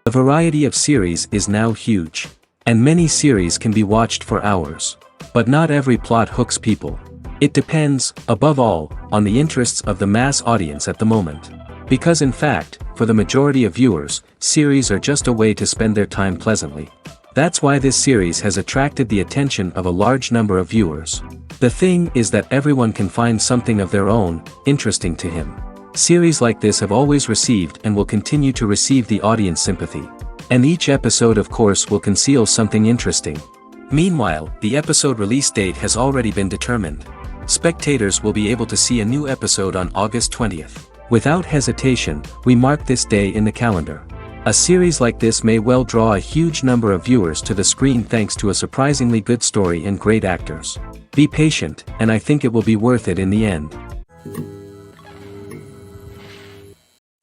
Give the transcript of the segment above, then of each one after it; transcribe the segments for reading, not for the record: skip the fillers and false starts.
The variety of series is now huge. And many series can be watched for hours. But not every plot hooks people. It depends, above all, on the interests of the mass audience at the moment. Because in fact, for the majority of viewers, series are just a way to spend their time pleasantly. That's why this series has attracted the attention of a large number of viewers. The thing is that everyone can find something of their own, interesting to him. Series like this have always received and will continue to receive the audience sympathy. And each episode of course will conceal something interesting. Meanwhile, the episode release date has already been determined. Spectators will be able to see a new episode on August 20th. Without hesitation, we mark this day in the calendar. A series like this may well draw a huge number of viewers to the screen thanks to a surprisingly good story and great actors. Be patient, and I think it will be worth it in the end.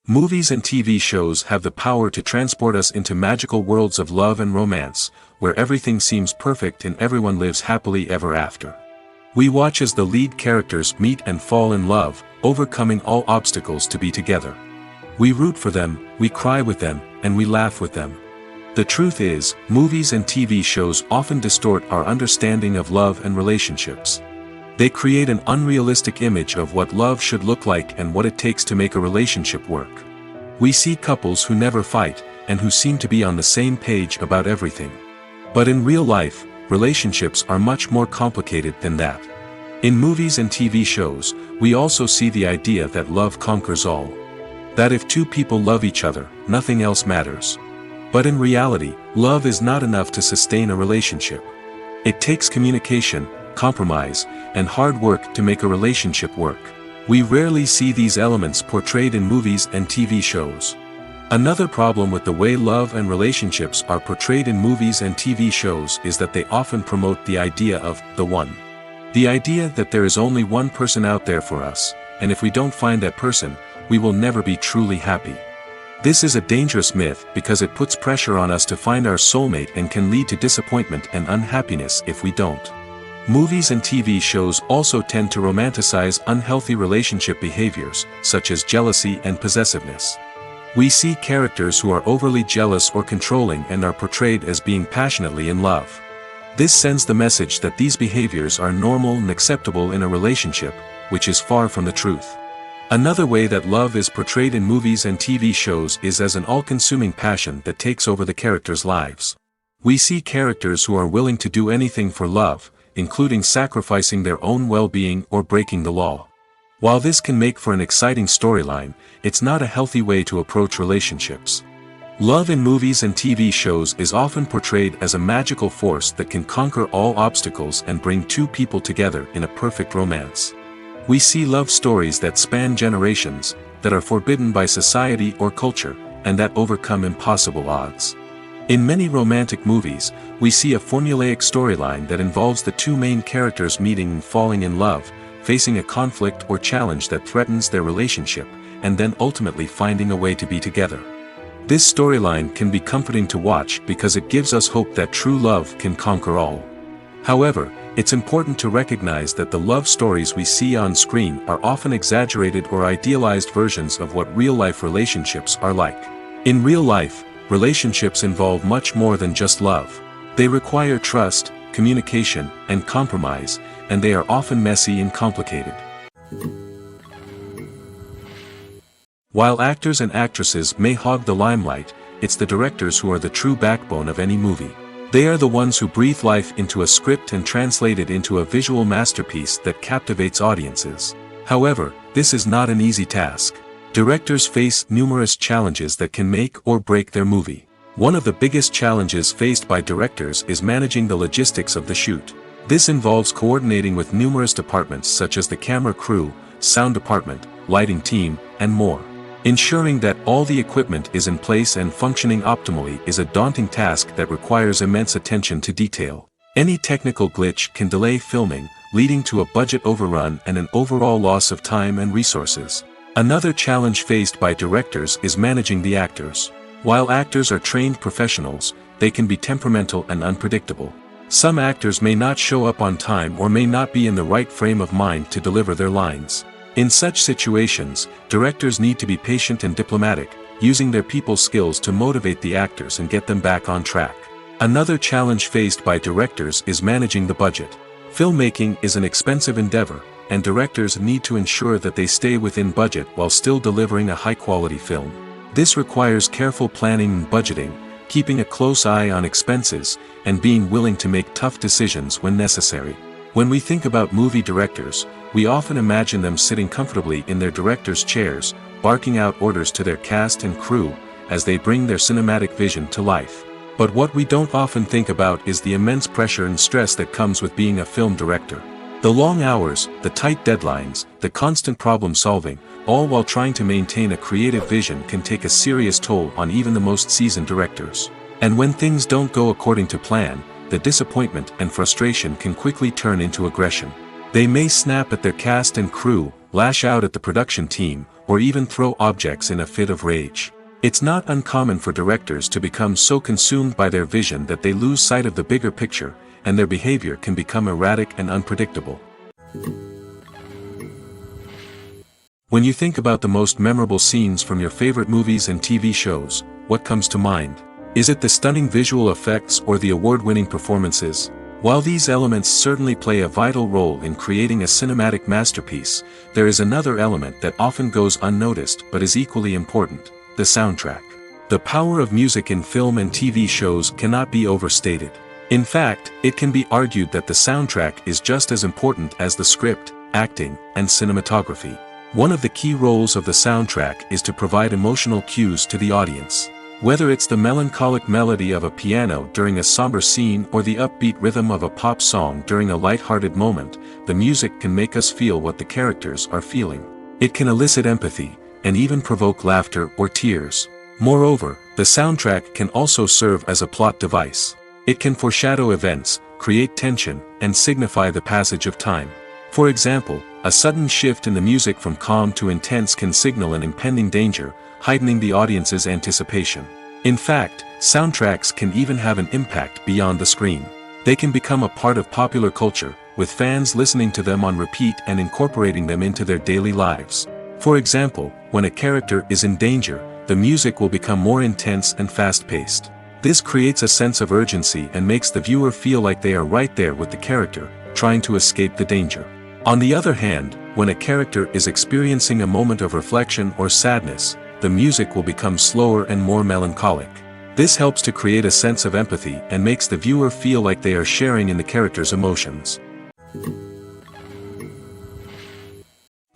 Movies and TV shows have the power to transport us into magical worlds of love and romance, where everything seems perfect and everyone lives happily ever after. We watch as the lead characters meet and fall in love, overcoming all obstacles to be together. We root for them, we cry with them, and we laugh with them. The truth is, movies and TV shows often distort our understanding of love and relationships. They create an unrealistic image of what love should look like and what it takes to make a relationship work. We see couples who never fight, and who seem to be on the same page about everything. But in real life, relationships are much more complicated than that. In movies and TV shows, we also see the idea that love conquers all. That if two people love each other, nothing else matters. But in reality, love is not enough to sustain a relationship. It takes communication, compromise, and hard work to make a relationship work. We rarely see these elements portrayed in movies and TV shows. Another problem with the way love and relationships are portrayed in movies and TV shows is that they often promote the idea of the one. The idea that there is only one person out there for us, and if we don't find that person, we will never be truly happy. This is a dangerous myth because it puts pressure on us to find our soulmate and can lead to disappointment and unhappiness if we don't. Movies and TV shows also tend to romanticize unhealthy relationship behaviors, such as jealousy and possessiveness. We see characters who are overly jealous or controlling and are portrayed as being passionately in love. This sends the message that these behaviors are normal and acceptable in a relationship, which is far from the truth. Another way that love is portrayed in movies and TV shows is as an all-consuming passion that takes over the characters' lives. We see characters who are willing to do anything for love, including sacrificing their own well-being or breaking the law. While this can make for an exciting storyline, it's not a healthy way to approach relationships. Love in movies and TV shows is often portrayed as a magical force that can conquer all obstacles and bring two people together in a perfect romance. We see love stories that span generations, that are forbidden by society or culture, and that overcome impossible odds. In many romantic movies, we see a formulaic storyline that involves the two main characters meeting and falling in love, facing a conflict or challenge that threatens their relationship, and then ultimately finding a way to be together. This storyline can be comforting to watch because it gives us hope that true love can conquer all. However, it's important to recognize that the love stories we see on screen are often exaggerated or idealized versions of what real-life relationships are like. In real life, relationships involve much more than just love. They require trust, communication, and compromise, and they are often messy and complicated. While actors and actresses may hog the limelight, it's the directors who are the true backbone of any movie. They are the ones who breathe life into a script and translate it into a visual masterpiece that captivates audiences. However, this is not an easy task. Directors face numerous challenges that can make or break their movie. One of the biggest challenges faced by directors is managing the logistics of the shoot. This involves coordinating with numerous departments such as the camera crew, sound department, lighting team, and more. Ensuring that all the equipment is in place and functioning optimally is a daunting task that requires immense attention to detail. Any technical glitch can delay filming, leading to a budget overrun and an overall loss of time and resources. Another challenge faced by directors is managing the actors. While actors are trained professionals, they can be temperamental and unpredictable. Some actors may not show up on time or may not be in the right frame of mind to deliver their lines. In such situations, directors need to be patient and diplomatic, using their people skills to motivate the actors and get them back on track. Another challenge faced by directors is managing the budget. Filmmaking is an expensive endeavor, and directors need to ensure that they stay within budget while still delivering a high-quality film. This requires careful planning and budgeting, keeping a close eye on expenses, and being willing to make tough decisions when necessary. When we think about movie directors, we often imagine them sitting comfortably in their director's chairs, barking out orders to their cast and crew, as they bring their cinematic vision to life. But what we don't often think about is the immense pressure and stress that comes with being a film director. The long hours, the tight deadlines, the constant problem solving, all while trying to maintain a creative vision can take a serious toll on even the most seasoned directors. And when things don't go according to plan, the disappointment and frustration can quickly turn into aggression. They may snap at their cast and crew, lash out at the production team, or even throw objects in a fit of rage. It's not uncommon for directors to become so consumed by their vision that they lose sight of the bigger picture, and their behavior can become erratic and unpredictable. When you think about the most memorable scenes from your favorite movies and TV shows, what comes to mind? Is it the stunning visual effects or the award-winning performances? While these elements certainly play a vital role in creating a cinematic masterpiece, there is another element that often goes unnoticed but is equally important: the soundtrack. The power of music in film and TV shows cannot be overstated. In fact, it can be argued that the soundtrack is just as important as the script, acting, and cinematography. One of the key roles of the soundtrack is to provide emotional cues to the audience. Whether it's the melancholic melody of a piano during a somber scene or the upbeat rhythm of a pop song during a light-hearted moment, the music can make us feel what the characters are feeling. It can elicit empathy, and even provoke laughter or tears. Moreover, the soundtrack can also serve as a plot device. It can foreshadow events, create tension, and signify the passage of time. For example, a sudden shift in the music from calm to intense can signal an impending danger, heightening the audience's anticipation. In fact, soundtracks can even have an impact beyond the screen. They can become a part of popular culture, with fans listening to them on repeat and incorporating them into their daily lives. For example, when a character is in danger, the music will become more intense and fast-paced. This creates a sense of urgency and makes the viewer feel like they are right there with the character, trying to escape the danger. On the other hand, when a character is experiencing a moment of reflection or sadness, the music will become slower and more melancholic. This helps to create a sense of empathy and makes the viewer feel like they are sharing in the character's emotions.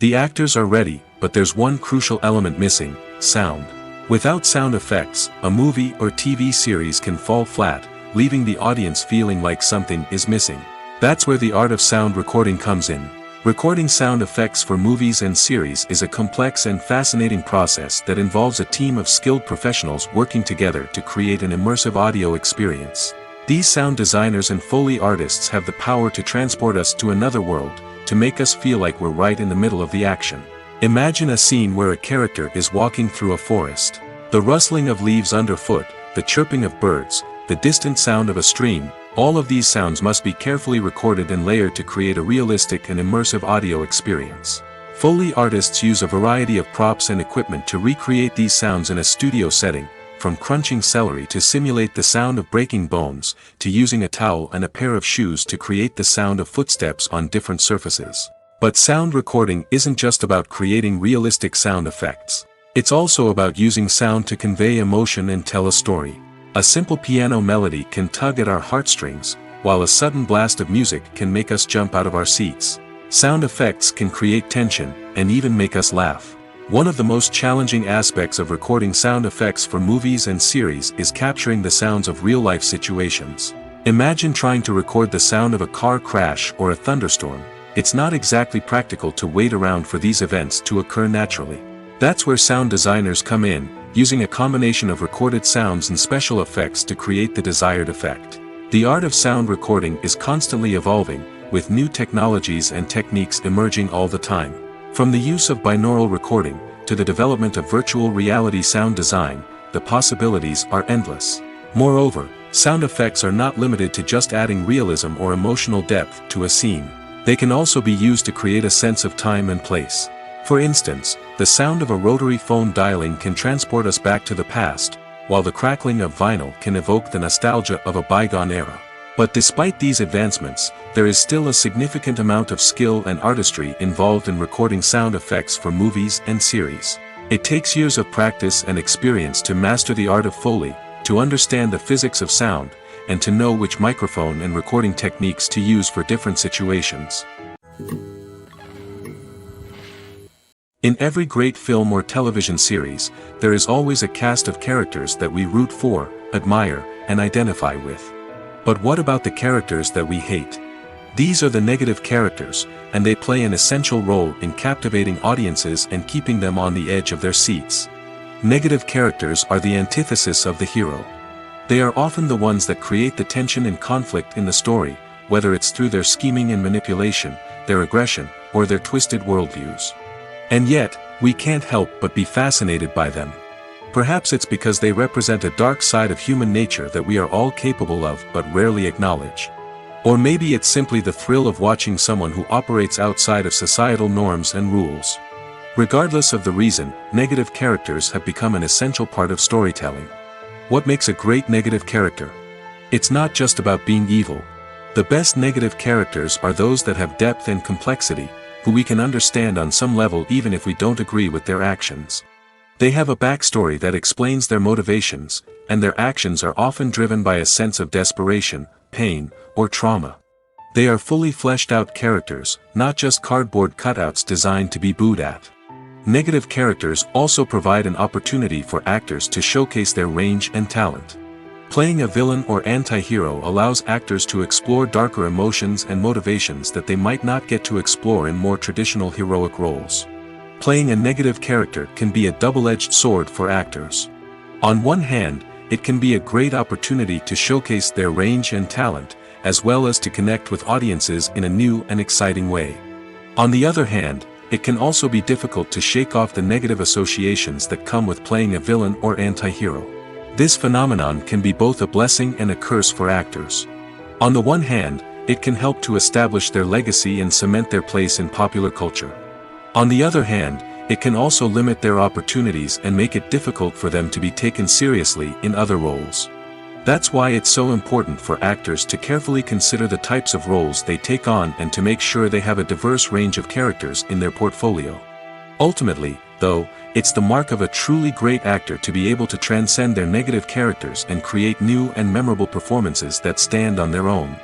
The actors are ready, but there's one crucial element missing: sound. Without sound effects, a movie or TV series can fall flat, leaving the audience feeling like something is missing. That's where the art of sound recording comes in. Recording sound effects for movies and series is a complex and fascinating process that involves a team of skilled professionals working together to create an immersive audio experience. These sound designers and Foley artists have the power to transport us to another world, to make us feel like we're right in the middle of the action. Imagine a scene where a character is walking through a forest. The rustling of leaves underfoot, the chirping of birds, the distant sound of a stream, all of these sounds must be carefully recorded and layered to create a realistic and immersive audio experience. Foley artists use a variety of props and equipment to recreate these sounds in a studio setting, from crunching celery to simulate the sound of breaking bones, to using a towel and a pair of shoes to create the sound of footsteps on different surfaces. But sound recording isn't just about creating realistic sound effects. It's also about using sound to convey emotion and tell a story. A simple piano melody can tug at our heartstrings, while a sudden blast of music can make us jump out of our seats. Sound effects can create tension, and even make us laugh. One of the most challenging aspects of recording sound effects for movies and series is capturing the sounds of real-life situations. Imagine trying to record the sound of a car crash or a thunderstorm. It's not exactly practical to wait around for these events to occur naturally. That's where sound designers come in, using a combination of recorded sounds and special effects to create the desired effect. The art of sound recording is constantly evolving, with new technologies and techniques emerging all the time. From the use of binaural recording, to the development of virtual reality sound design, the possibilities are endless. Moreover, sound effects are not limited to just adding realism or emotional depth to a scene. They can also be used to create a sense of time and place. For instance, the sound of a rotary phone dialing can transport us back to the past, while the crackling of vinyl can evoke the nostalgia of a bygone era. But despite these advancements, there is still a significant amount of skill and artistry involved in recording sound effects for movies and series. It takes years of practice and experience to master the art of Foley, to understand the physics of sound, and to know which microphone and recording techniques to use for different situations. In every great film or television series, there is always a cast of characters that we root for, admire, and identify with. But what about the characters that we hate? These are the negative characters, and they play an essential role in captivating audiences and keeping them on the edge of their seats. Negative characters are the antithesis of the hero. They are often the ones that create the tension and conflict in the story, whether it's through their scheming and manipulation, their aggression, or their twisted worldviews. And yet, we can't help but be fascinated by them. Perhaps it's because they represent a dark side of human nature that we are all capable of but rarely acknowledge. Or maybe it's simply the thrill of watching someone who operates outside of societal norms and rules. Regardless of the reason, negative characters have become an essential part of storytelling. What makes a great negative character? It's not just about being evil. The best negative characters are those that have depth and complexity, who we can understand on some level even if we don't agree with their actions. They have a backstory that explains their motivations, and their actions are often driven by a sense of desperation, pain, or trauma. They are fully fleshed out characters, not just cardboard cutouts designed to be booed at. Negative characters also provide an opportunity for actors to showcase their range and talent. Playing a villain or anti-hero allows actors to explore darker emotions and motivations that they might not get to explore in more traditional heroic roles. Playing a negative character can be a double-edged sword for actors. On one hand, it can be a great opportunity to showcase their range and talent, as well as to connect with audiences in a new and exciting way. On the other hand, it can also be difficult to shake off the negative associations that come with playing a villain or anti-hero. This phenomenon can be both a blessing and a curse for actors. On the one hand, it can help to establish their legacy and cement their place in popular culture. On the other hand, it can also limit their opportunities and make it difficult for them to be taken seriously in other roles. That's why it's so important for actors to carefully consider the types of roles they take on and to make sure they have a diverse range of characters in their portfolio. Ultimately, though, it's the mark of a truly great actor to be able to transcend their negative characters and create new and memorable performances that stand on their own.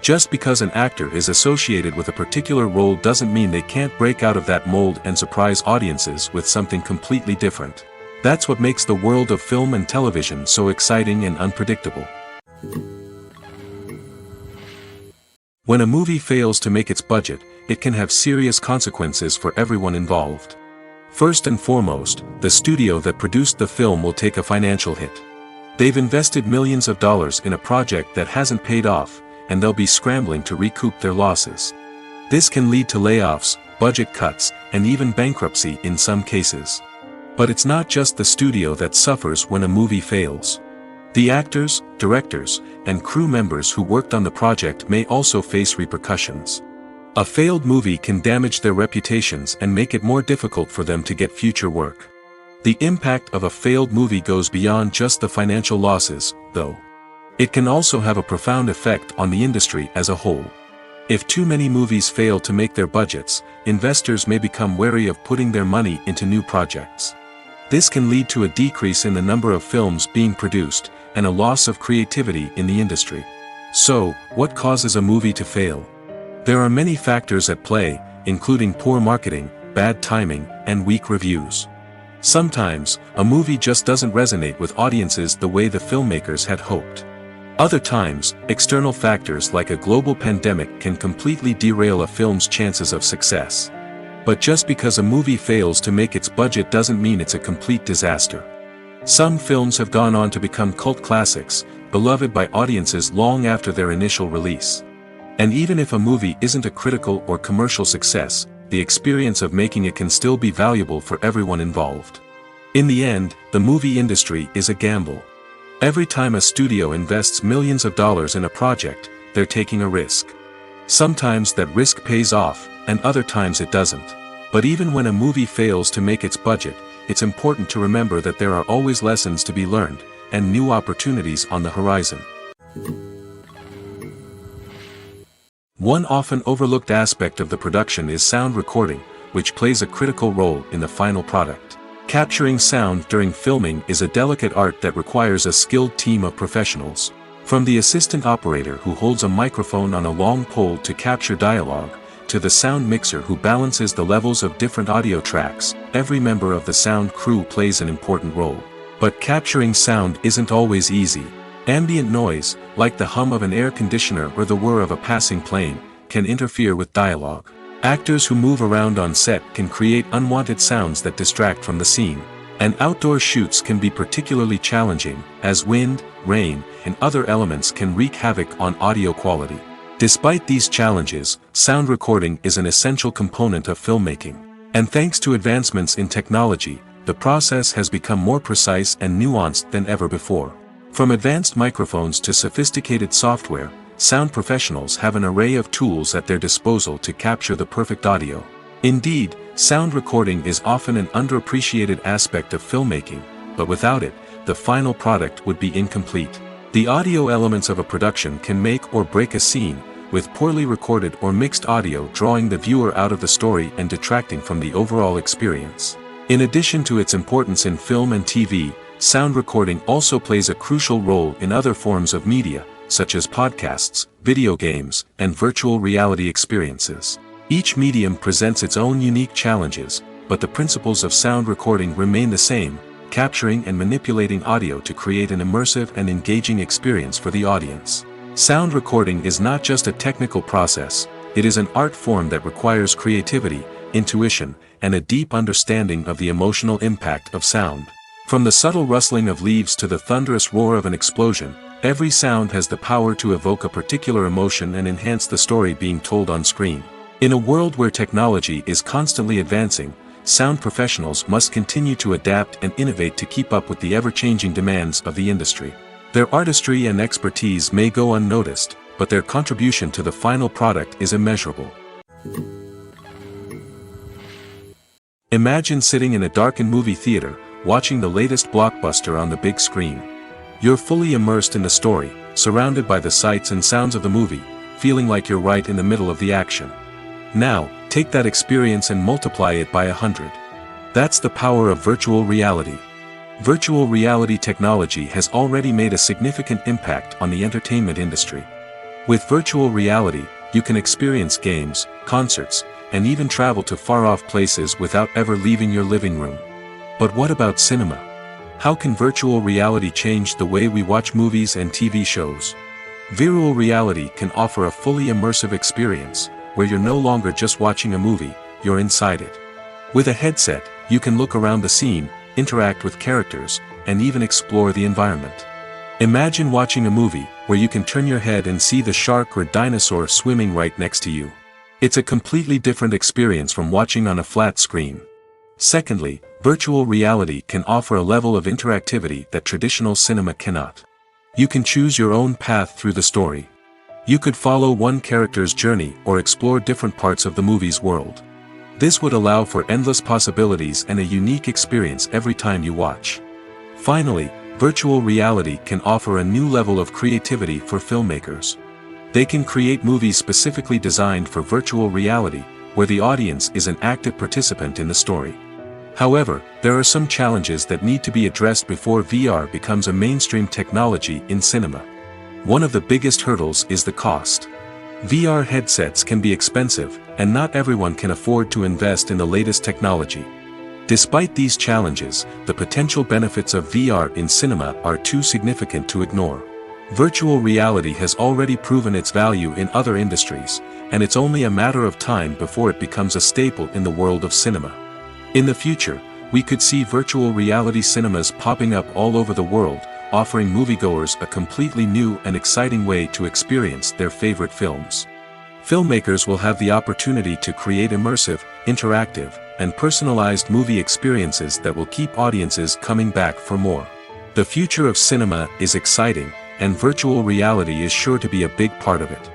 Just because an actor is associated with a particular role doesn't mean they can't break out of that mold and surprise audiences with something completely different. That's what makes the world of film and television so exciting and unpredictable. When a movie fails to make its budget, it can have serious consequences for everyone involved. First and foremost, the studio that produced the film will take a financial hit. They've invested millions of dollars in a project that hasn't paid off, and they'll be scrambling to recoup their losses. This can lead to layoffs, budget cuts, and even bankruptcy in some cases. But it's not just the studio that suffers when a movie fails. The actors, directors, and crew members who worked on the project may also face repercussions. A failed movie can damage their reputations and make it more difficult for them to get future work. The impact of a failed movie goes beyond just the financial losses, though. It can also have a profound effect on the industry as a whole. If too many movies fail to make their budgets, investors may become wary of putting their money into new projects. This can lead to a decrease in the number of films being produced, and a loss of creativity in the industry. So, what causes a movie to fail? There are many factors at play, including poor marketing, bad timing, and weak reviews. Sometimes, a movie just doesn't resonate with audiences the way the filmmakers had hoped. Other times, external factors like a global pandemic can completely derail a film's chances of success. But just because a movie fails to make its budget doesn't mean it's a complete disaster. Some films have gone on to become cult classics, beloved by audiences long after their initial release. And even if a movie isn't a critical or commercial success, the experience of making it can still be valuable for everyone involved. In the end, the movie industry is a gamble. Every time a studio invests millions of dollars in a project, they're taking a risk. Sometimes that risk pays off, and other times it doesn't. But even when a movie fails to make its budget, it's important to remember that there are always lessons to be learned, and new opportunities on the horizon. One often overlooked aspect of the production is sound recording, which plays a critical role in the final product. Capturing sound during filming is a delicate art that requires a skilled team of professionals. From the assistant operator who holds a microphone on a long pole to capture dialogue, to the sound mixer who balances the levels of different audio tracks, every member of the sound crew plays an important role. But capturing sound isn't always easy. Ambient noise, like the hum of an air conditioner or the whir of a passing plane, can interfere with dialogue. Actors who move around on set can create unwanted sounds that distract from the scene. And outdoor shoots can be particularly challenging, as wind, rain, and other elements can wreak havoc on audio quality. Despite these challenges, sound recording is an essential component of filmmaking. And thanks to advancements in technology, the process has become more precise and nuanced than ever before. From advanced microphones to sophisticated software, sound professionals have an array of tools at their disposal to capture the perfect audio. Indeed, sound recording is often an underappreciated aspect of filmmaking, but without it, the final product would be incomplete. The audio elements of a production can make or break a scene, with poorly recorded or mixed audio drawing the viewer out of the story and detracting from the overall experience. In addition to its importance in film and TV, sound recording also plays a crucial role in other forms of media, such as podcasts, video games, and virtual reality experiences. Each medium presents its own unique challenges, but the principles of sound recording remain the same, capturing and manipulating audio to create an immersive and engaging experience for the audience. Sound recording is not just a technical process, it is an art form that requires creativity, intuition, and a deep understanding of the emotional impact of sound. From the subtle rustling of leaves to the thunderous roar of an explosion, every sound has the power to evoke a particular emotion and enhance the story being told on screen. In a world where technology is constantly advancing, sound professionals must continue to adapt and innovate to keep up with the ever-changing demands of the industry. Their artistry and expertise may go unnoticed, but their contribution to the final product is immeasurable. Imagine sitting in a darkened movie theater, watching the latest blockbuster on the big screen. You're fully immersed in the story, surrounded by the sights and sounds of the movie, feeling like you're right in the middle of the action. Now, take that experience and multiply it by 100. That's the power of virtual reality. Virtual reality technology has already made a significant impact on the entertainment industry. With virtual reality, you can experience games, concerts, and even travel to far-off places without ever leaving your living room. But what about cinema? How can virtual reality change the way we watch movies and TV shows? Virtual reality can offer a fully immersive experience, where you're no longer just watching a movie, you're inside it. With a headset, you can look around the scene, interact with characters, and even explore the environment. Imagine watching a movie where you can turn your head and see the shark or dinosaur swimming right next to you. It's a completely different experience from watching on a flat screen. Secondly, virtual reality can offer a level of interactivity that traditional cinema cannot. You can choose your own path through the story. You could follow one character's journey or explore different parts of the movie's world. This would allow for endless possibilities and a unique experience every time you watch. Finally, virtual reality can offer a new level of creativity for filmmakers. They can create movies specifically designed for virtual reality, where the audience is an active participant in the story. However, there are some challenges that need to be addressed before VR becomes a mainstream technology in cinema. One of the biggest hurdles is the cost. VR headsets can be expensive, and not everyone can afford to invest in the latest technology. Despite these challenges, the potential benefits of VR in cinema are too significant to ignore. Virtual reality has already proven its value in other industries, and it's only a matter of time before it becomes a staple in the world of cinema. In the future, we could see virtual reality cinemas popping up all over the world, offering moviegoers a completely new and exciting way to experience their favorite films. Filmmakers will have the opportunity to create immersive, interactive, and personalized movie experiences that will keep audiences coming back for more. The future of cinema is exciting, and virtual reality is sure to be a big part of it.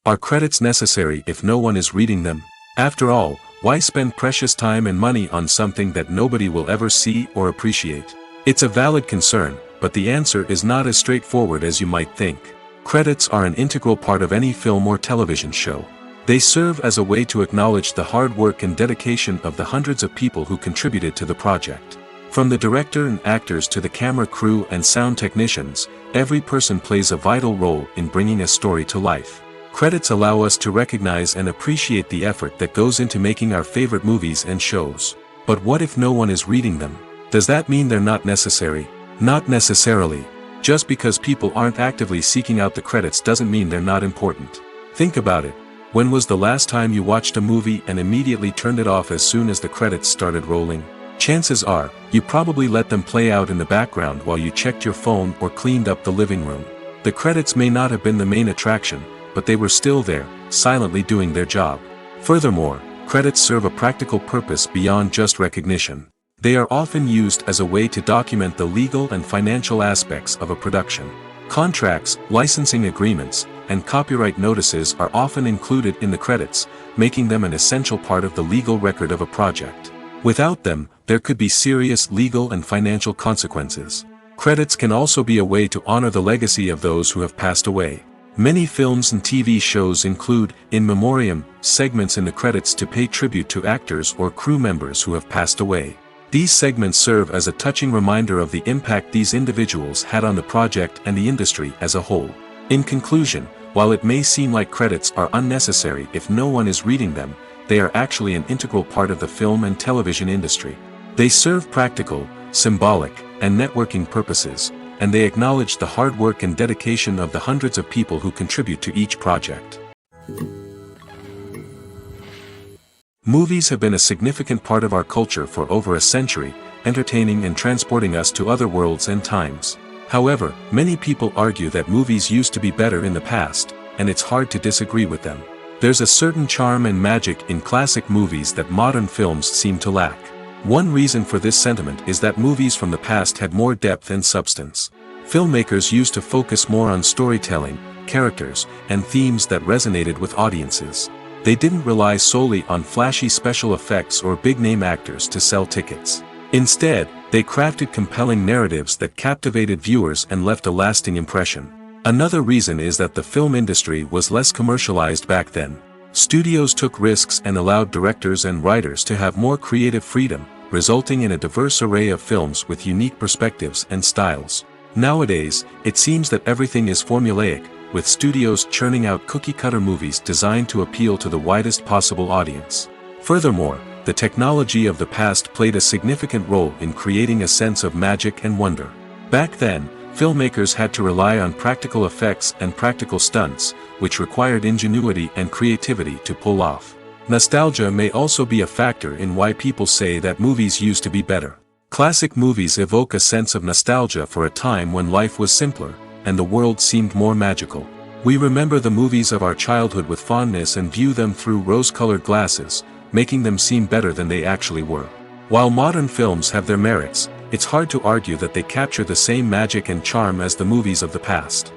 Are credits necessary if no one is reading them? After all, why spend precious time and money on something that nobody will ever see or appreciate? It's a valid concern, but the answer is not as straightforward as you might think. Credits are an integral part of any film or television show. They serve as a way to acknowledge the hard work and dedication of the hundreds of people who contributed to the project. From the director and actors to the camera crew and sound technicians, every person plays a vital role in bringing a story to life. Credits allow us to recognize and appreciate the effort that goes into making our favorite movies and shows. But what if no one is reading them? Does that mean they're not necessary? Not necessarily. Just because people aren't actively seeking out the credits doesn't mean they're not important. Think about it. When was the last time you watched a movie and immediately turned it off as soon as the credits started rolling? Chances are, you probably let them play out in the background while you checked your phone or cleaned up the living room. The credits may not have been the main attraction, but they were still there, silently doing their job. Furthermore, credits serve a practical purpose beyond just recognition. They are often used as a way to document the legal and financial aspects of a production. Contracts, licensing agreements, and copyright notices are often included in the credits, making them an essential part of the legal record of a project. Without them, there could be serious legal and financial consequences. Credits can also be a way to honor the legacy of those who have passed away. Many films and TV shows include, in memoriam, segments in the credits to pay tribute to actors or crew members who have passed away. These segments serve as a touching reminder of the impact these individuals had on the project and the industry as a whole. In conclusion, while it may seem like credits are unnecessary if no one is reading them, they are actually an integral part of the film and television industry. They serve practical, symbolic, and networking purposes, and they acknowledge the hard work and dedication of the hundreds of people who contribute to each project. Movies have been a significant part of our culture for over a century, entertaining and transporting us to other worlds and times. However, many people argue that movies used to be better in the past, and it's hard to disagree with them. There's a certain charm and magic in classic movies that modern films seem to lack. One reason for this sentiment is that movies from the past had more depth and substance. Filmmakers used to focus more on storytelling, characters, and themes that resonated with audiences. They didn't rely solely on flashy special effects or big-name actors to sell tickets. Instead, they crafted compelling narratives that captivated viewers and left a lasting impression. Another reason is that the film industry was less commercialized back then. Studios took risks and allowed directors and writers to have more creative freedom, resulting in a diverse array of films with unique perspectives and styles. Nowadays, it seems that everything is formulaic, with studios churning out cookie-cutter movies designed to appeal to the widest possible audience. Furthermore, the technology of the past played a significant role in creating a sense of magic and wonder. Back then, filmmakers had to rely on practical effects and practical stunts, which required ingenuity and creativity to pull off. Nostalgia may also be a factor in why people say that movies used to be better. Classic movies evoke a sense of nostalgia for a time when life was simpler, and the world seemed more magical. We remember the movies of our childhood with fondness and view them through rose-colored glasses, making them seem better than they actually were. While modern films have their merits, it's hard to argue that they capture the same magic and charm as the movies of the past.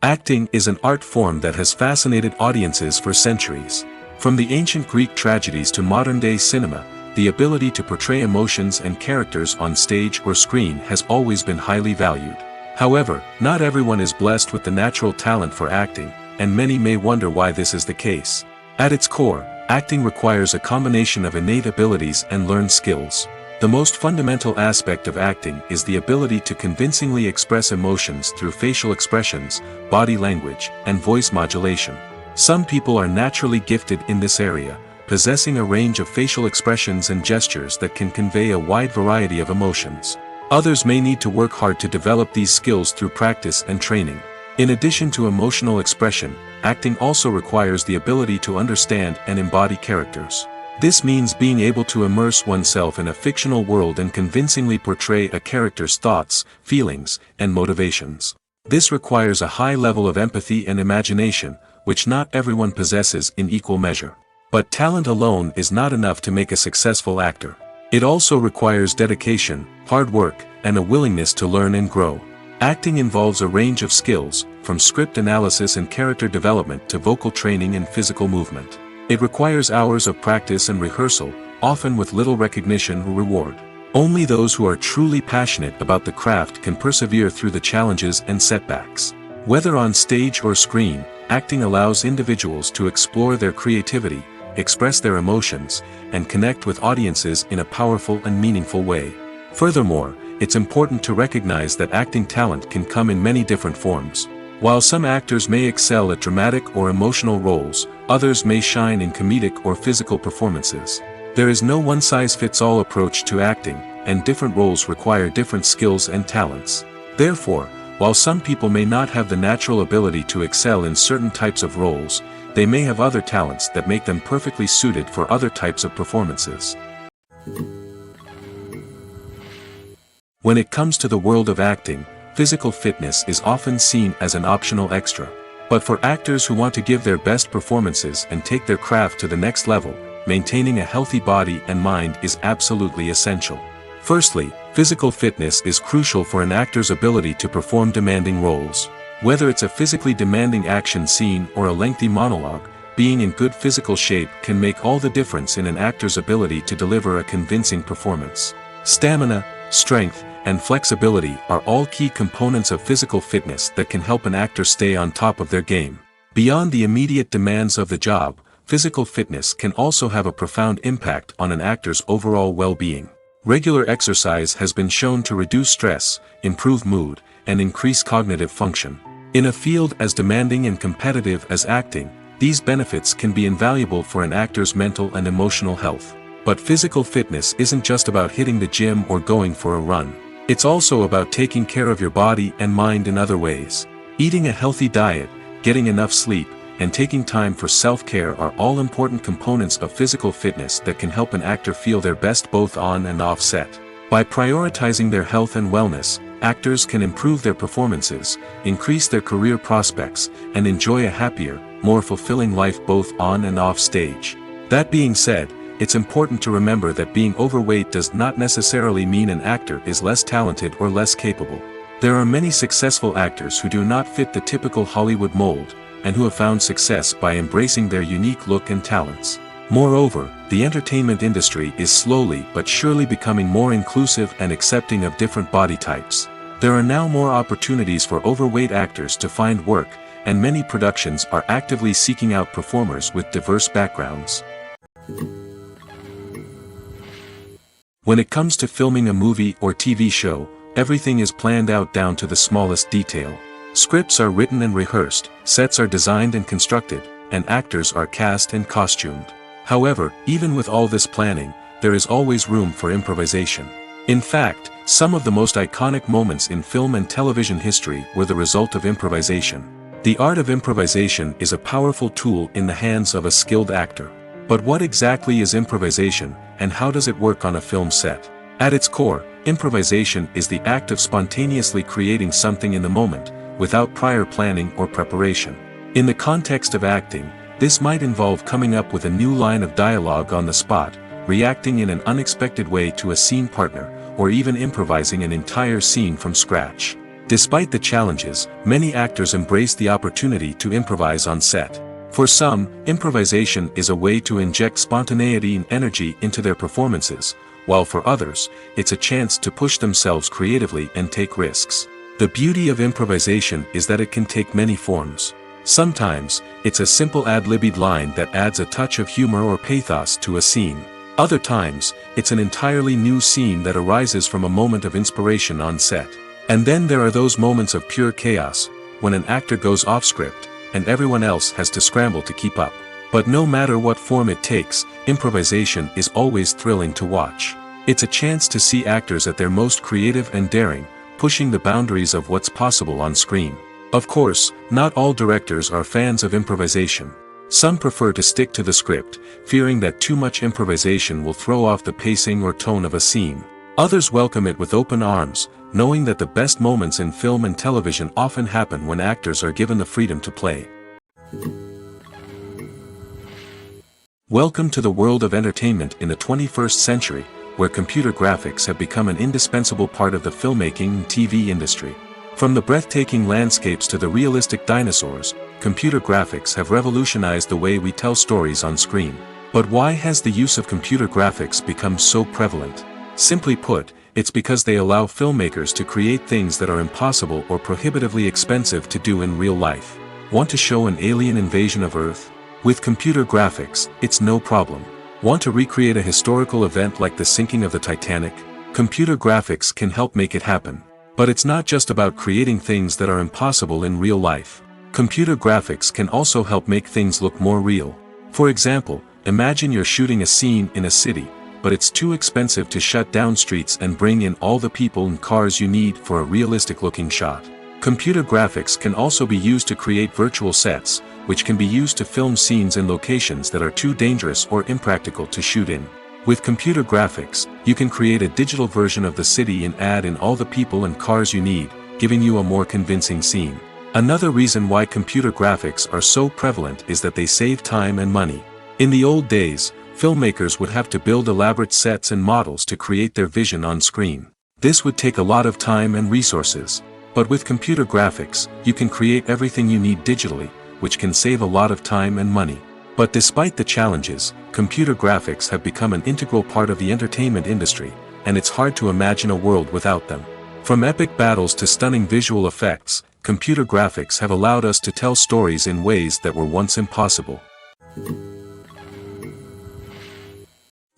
Acting is an art form that has fascinated audiences for centuries. From the ancient Greek tragedies to modern-day cinema, the ability to portray emotions and characters on stage or screen has always been highly valued. However, not everyone is blessed with the natural talent for acting, and many may wonder why this is the case. At its core, acting requires a combination of innate abilities and learned skills. The most fundamental aspect of acting is the ability to convincingly express emotions through facial expressions, body language, and voice modulation. Some people are naturally gifted in this area, possessing a range of facial expressions and gestures that can convey a wide variety of emotions. Others may need to work hard to develop these skills through practice and training. In addition to emotional expression, acting also requires the ability to understand and embody characters. This means being able to immerse oneself in a fictional world and convincingly portray a character's thoughts, feelings, and motivations. This requires a high level of empathy and imagination, which not everyone possesses in equal measure. But talent alone is not enough to make a successful actor. It also requires dedication, hard work, and a willingness to learn and grow. Acting involves a range of skills, from script analysis and character development to vocal training and physical movement. It requires hours of practice and rehearsal, often with little recognition or reward. Only those who are truly passionate about the craft can persevere through the challenges and setbacks. Whether on stage or screen, acting allows individuals to explore their creativity, express their emotions, and connect with audiences in a powerful and meaningful way. Furthermore, it's important to recognize that acting talent can come in many different forms. While some actors may excel at dramatic or emotional roles, others may shine in comedic or physical performances. There is no one-size-fits-all approach to acting, and different roles require different skills and talents. Therefore, while some people may not have the natural ability to excel in certain types of roles, they may have other talents that make them perfectly suited for other types of performances. When it comes to the world of acting, physical fitness is often seen as an optional extra. But for actors who want to give their best performances and take their craft to the next level, maintaining a healthy body and mind is absolutely essential. Firstly, physical fitness is crucial for an actor's ability to perform demanding roles. Whether it's a physically demanding action scene or a lengthy monologue, being in good physical shape can make all the difference in an actor's ability to deliver a convincing performance. Stamina, strength, and flexibility are all key components of physical fitness that can help an actor stay on top of their game. Beyond the immediate demands of the job, physical fitness can also have a profound impact on an actor's overall well-being. Regular exercise has been shown to reduce stress, improve mood, and increase cognitive function. In a field as demanding and competitive as acting, these benefits can be invaluable for an actor's mental and emotional health. But physical fitness isn't just about hitting the gym or going for a run. It's also about taking care of your body and mind in other ways. Eating a healthy diet, getting enough sleep, and taking time for self-care are all important components of physical fitness that can help an actor feel their best both on and off set. By prioritizing their health and wellness, actors can improve their performances, increase their career prospects, and enjoy a happier, more fulfilling life both on and off stage. That being said, it's important to remember that being overweight does not necessarily mean an actor is less talented or less capable. There are many successful actors who do not fit the typical Hollywood mold, and who have found success by embracing their unique look and talents. Moreover, the entertainment industry is slowly but surely becoming more inclusive and accepting of different body types. There are now more opportunities for overweight actors to find work, and many productions are actively seeking out performers with diverse backgrounds. When it comes to filming a movie or TV show, everything is planned out down to the smallest detail. Scripts are written and rehearsed, sets are designed and constructed, and actors are cast and costumed. However, even with all this planning, there is always room for improvisation. In fact, some of the most iconic moments in film and television history were the result of improvisation. The art of improvisation is a powerful tool in the hands of a skilled actor. But what exactly is improvisation, and how does it work on a film set? At its core, improvisation is the act of spontaneously creating something in the moment, without prior planning or preparation. In the context of acting, this might involve coming up with a new line of dialogue on the spot, reacting in an unexpected way to a scene partner, or even improvising an entire scene from scratch. Despite the challenges, many actors embrace the opportunity to improvise on set. For some, improvisation is a way to inject spontaneity and energy into their performances, while for others, it's a chance to push themselves creatively and take risks. The beauty of improvisation is that it can take many forms. Sometimes, it's a simple ad-libbed line that adds a touch of humor or pathos to a scene. Other times, it's an entirely new scene that arises from a moment of inspiration on set. And then there are those moments of pure chaos, when an actor goes off script, and everyone else has to scramble to keep up. But no matter what form it takes, improvisation is always thrilling to watch. It's a chance to see actors at their most creative and daring, pushing the boundaries of what's possible on screen. Of course, not all directors are fans of improvisation. Some prefer to stick to the script, fearing that too much improvisation will throw off the pacing or tone of a scene. Others welcome it with open arms, knowing that the best moments in film and television often happen when actors are given the freedom to play. Welcome to the world of entertainment in the 21st century, where computer graphics have become an indispensable part of the filmmaking and TV industry. From the breathtaking landscapes to the realistic dinosaurs, computer graphics have revolutionized the way we tell stories on screen. But why has the use of computer graphics become so prevalent? Simply put, it's because they allow filmmakers to create things that are impossible or prohibitively expensive to do in real life. Want to show an alien invasion of Earth? With computer graphics, it's no problem. Want to recreate a historical event like the sinking of the Titanic? Computer graphics can help make it happen. But it's not just about creating things that are impossible in real life. Computer graphics can also help make things look more real. For example, imagine you're shooting a scene in a city, but it's too expensive to shut down streets and bring in all the people and cars you need for a realistic-looking shot. Computer graphics can also be used to create virtual sets, which can be used to film scenes in locations that are too dangerous or impractical to shoot in. With computer graphics, you can create a digital version of the city and add in all the people and cars you need, giving you a more convincing scene. Another reason why computer graphics are so prevalent is that they save time and money. In the old days, filmmakers would have to build elaborate sets and models to create their vision on screen. This would take a lot of time and resources. But with computer graphics, you can create everything you need digitally, which can save a lot of time and money. But despite the challenges, computer graphics have become an integral part of the entertainment industry, and it's hard to imagine a world without them. From epic battles to stunning visual effects, computer graphics have allowed us to tell stories in ways that were once impossible.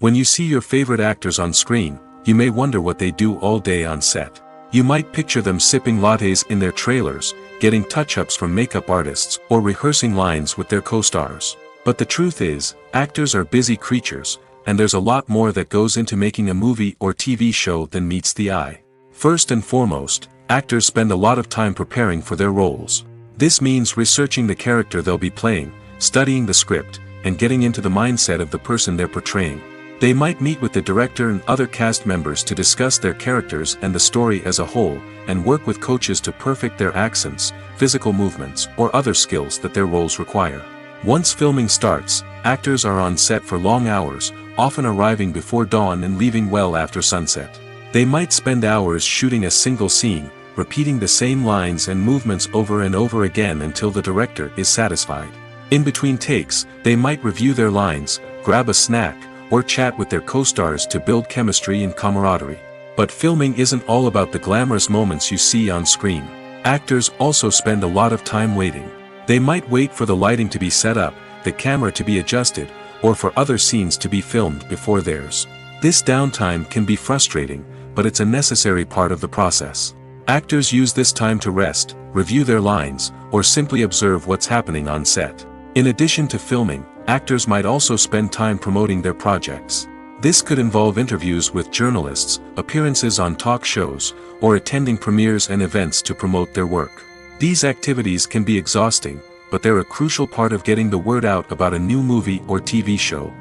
When you see your favorite actors on screen, you may wonder what they do all day on set. You might picture them sipping lattes in their trailers, getting touch-ups from makeup artists, or rehearsing lines with their co-stars. But the truth is, actors are busy creatures, and there's a lot more that goes into making a movie or TV show than meets the eye. First and foremost, actors spend a lot of time preparing for their roles. This means researching the character they'll be playing, studying the script, and getting into the mindset of the person they're portraying. They might meet with the director and other cast members to discuss their characters and the story as a whole, and work with coaches to perfect their accents, physical movements, or other skills that their roles require. Once filming starts, actors are on set for long hours, often arriving before dawn and leaving well after sunset. They might spend hours shooting a single scene, repeating the same lines and movements over and over again until the director is satisfied. In between takes, they might review their lines, grab a snack, or chat with their co-stars to build chemistry and camaraderie. But filming isn't all about the glamorous moments you see on screen. Actors also spend a lot of time waiting. They might wait for the lighting to be set up, the camera to be adjusted, or for other scenes to be filmed before theirs. This downtime can be frustrating, but it's a necessary part of the process. Actors use this time to rest, review their lines, or simply observe what's happening on set. In addition to filming, actors might also spend time promoting their projects. This could involve interviews with journalists, appearances on talk shows, or attending premieres and events to promote their work. These activities can be exhausting, but they're a crucial part of getting the word out about a new movie or TV show.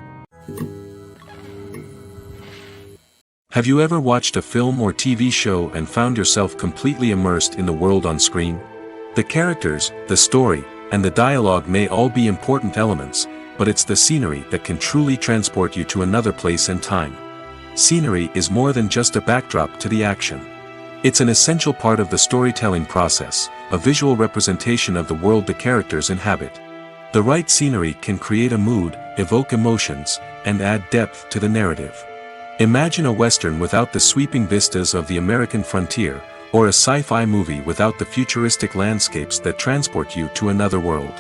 Have you ever watched a film or TV show and found yourself completely immersed in the world on screen? The characters, the story, and the dialogue may all be important elements, but it's the scenery that can truly transport you to another place and time. Scenery is more than just a backdrop to the action. It's an essential part of the storytelling process, a visual representation of the world the characters inhabit. The right scenery can create a mood, evoke emotions, and add depth to the narrative. Imagine a western without the sweeping vistas of the American frontier, or a sci-fi movie without the futuristic landscapes that transport you to another world.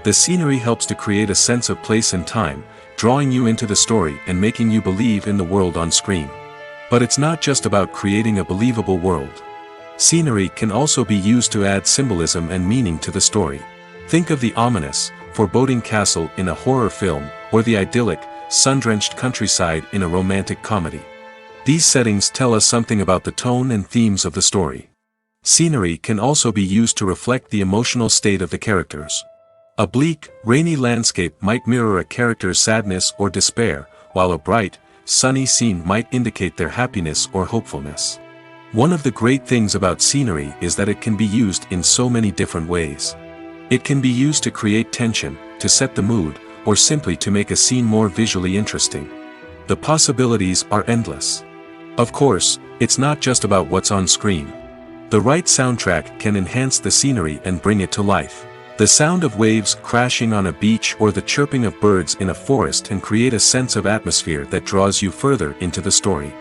The scenery helps to create a sense of place and time, drawing you into the story and making you believe in the world on screen. But it's not just about creating a believable world. Scenery can also be used to add symbolism and meaning to the story. Think of the ominous, foreboding castle in a horror film, or the idyllic, sun-drenched countryside in a romantic comedy. These settings tell us something about the tone and themes of the story. Scenery can also be used to reflect the emotional state of the characters. A bleak, rainy landscape might mirror a character's sadness or despair, while a bright, sunny scene might indicate their happiness or hopefulness. One of the great things about scenery is that it can be used in so many different ways. It can be used to create tension, to set the mood, or simply to make a scene more visually interesting. The possibilities are endless. Of course, it's not just about what's on screen. The right soundtrack can enhance the scenery and bring it to life. The sound of waves crashing on a beach or the chirping of birds in a forest can create a sense of atmosphere that draws you further into the story.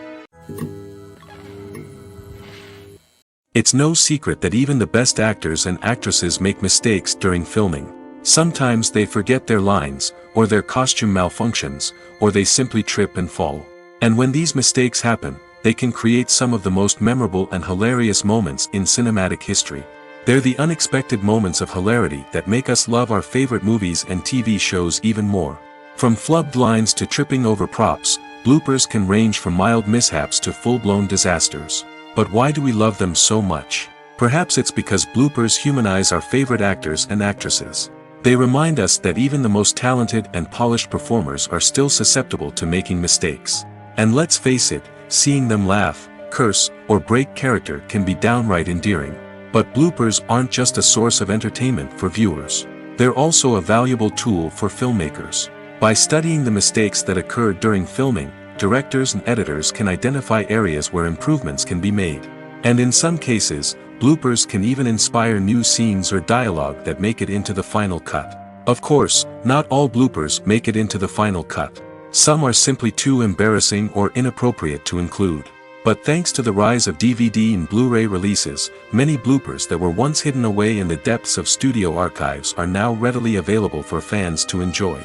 It's no secret that even the best actors and actresses make mistakes during filming. Sometimes they forget their lines, or their costume malfunctions, or they simply trip and fall. And when these mistakes happen, they can create some of the most memorable and hilarious moments in cinematic history. They're the unexpected moments of hilarity that make us love our favorite movies and TV shows even more. From flubbed lines to tripping over props, bloopers can range from mild mishaps to full-blown disasters. But why do we love them so much? Perhaps it's because bloopers humanize our favorite actors and actresses. They remind us that even the most talented and polished performers are still susceptible to making mistakes. And let's face it, seeing them laugh, curse, or break character can be downright endearing. But bloopers aren't just a source of entertainment for viewers. They're also a valuable tool for filmmakers. By studying the mistakes that occur during filming, directors and editors can identify areas where improvements can be made. And in some cases, bloopers can even inspire new scenes or dialogue that make it into the final cut. Of course, not all bloopers make it into the final cut. Some are simply too embarrassing or inappropriate to include. But thanks to the rise of DVD and Blu-ray releases, many bloopers that were once hidden away in the depths of studio archives are now readily available for fans to enjoy.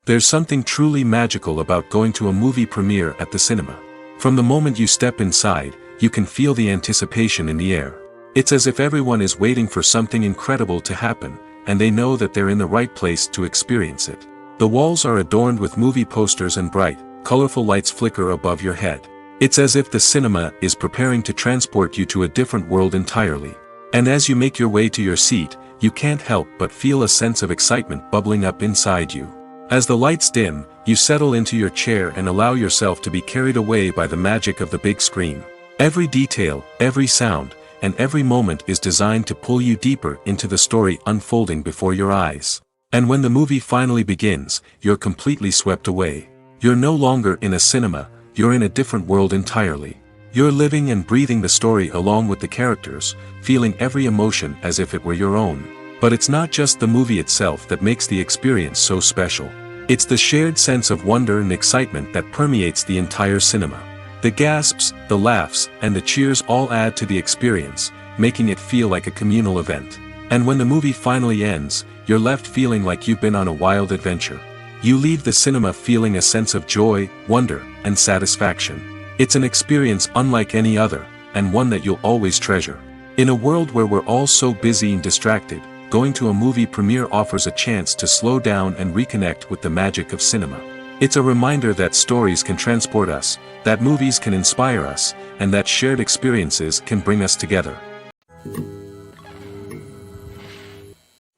There's something truly magical about going to a movie premiere at the cinema. From the moment you step inside, you can feel the anticipation in the air. It's as if everyone is waiting for something incredible to happen, and they know that they're in the right place to experience it. The walls are adorned with movie posters and bright, colorful lights flicker above your head. It's as if the cinema is preparing to transport you to a different world entirely. And as you make your way to your seat, you can't help but feel a sense of excitement bubbling up inside you. As the lights dim, you settle into your chair and allow yourself to be carried away by the magic of the big screen. Every detail, every sound, and every moment is designed to pull you deeper into the story unfolding before your eyes. And when the movie finally begins, you're completely swept away. You're no longer in a cinema, you're in a different world entirely. You're living and breathing the story along with the characters, feeling every emotion as if it were your own. But it's not just the movie itself that makes the experience so special. It's the shared sense of wonder and excitement that permeates the entire cinema. The gasps, the laughs, and the cheers all add to the experience, making it feel like a communal event. And when the movie finally ends, you're left feeling like you've been on a wild adventure. You leave the cinema feeling a sense of joy, wonder, and satisfaction. It's an experience unlike any other, and one that you'll always treasure. In a world where we're all so busy and distracted, going to a movie premiere offers a chance to slow down and reconnect with the magic of cinema. It's a reminder that stories can transport us, that movies can inspire us, and that shared experiences can bring us together.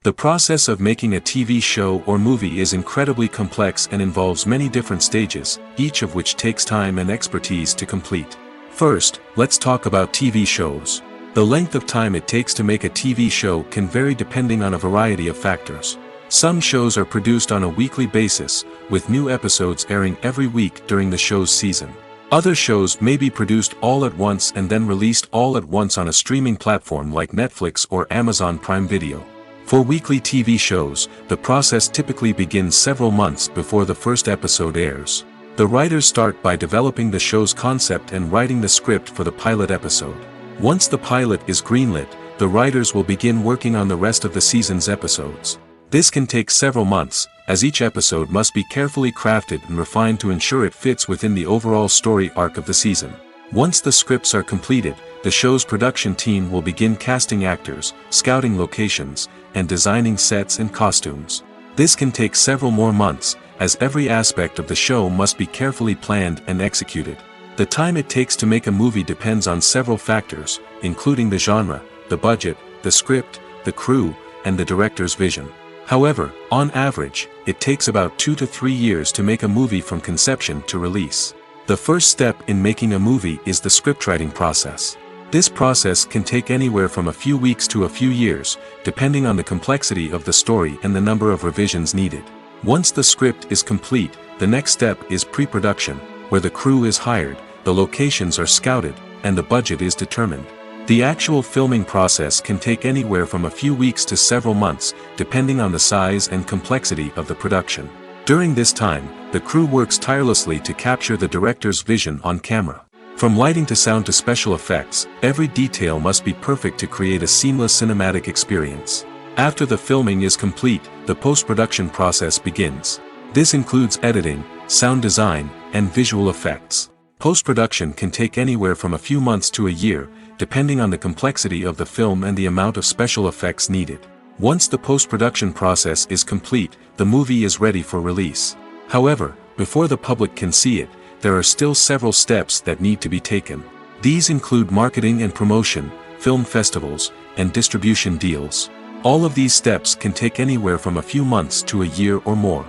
The process of making a TV show or movie is incredibly complex and involves many different stages, each of which takes time and expertise to complete. First, let's talk about TV shows. The length of time it takes to make a TV show can vary depending on a variety of factors. Some shows are produced on a weekly basis, with new episodes airing every week during the show's season. Other shows may be produced all at once and then released all at once on a streaming platform like Netflix or Amazon Prime Video. For weekly TV shows, the process typically begins several months before the first episode airs. The writers start by developing the show's concept and writing the script for the pilot episode. Once the pilot is greenlit, the writers will begin working on the rest of the season's episodes. This can take several months, as each episode must be carefully crafted and refined to ensure it fits within the overall story arc of the season. Once the scripts are completed, the show's production team will begin casting actors, scouting locations, and designing sets and costumes. This can take several more months, as every aspect of the show must be carefully planned and executed. The time it takes to make a movie depends on several factors, including the genre, the budget, the script, the crew, and the director's vision. However, on average, it takes about 2 to 3 years to make a movie from conception to release. The first step in making a movie is the scriptwriting process. This process can take anywhere from a few weeks to a few years, depending on the complexity of the story and the number of revisions needed. Once the script is complete, the next step is pre-production, where the crew is hired, the locations are scouted, and the budget is determined. The actual filming process can take anywhere from a few weeks to several months, depending on the size and complexity of the production. During this time, the crew works tirelessly to capture the director's vision on camera. From lighting to sound to special effects, every detail must be perfect to create a seamless cinematic experience. After the filming is complete, the post-production process begins. This includes editing, sound design, and visual effects. Post-production can take anywhere from a few months to a year, depending on the complexity of the film and the amount of special effects needed. Once the post-production process is complete, the movie is ready for release. However, before the public can see it, there are still several steps that need to be taken. These include marketing and promotion, film festivals, and distribution deals. All of these steps can take anywhere from a few months to a year or more.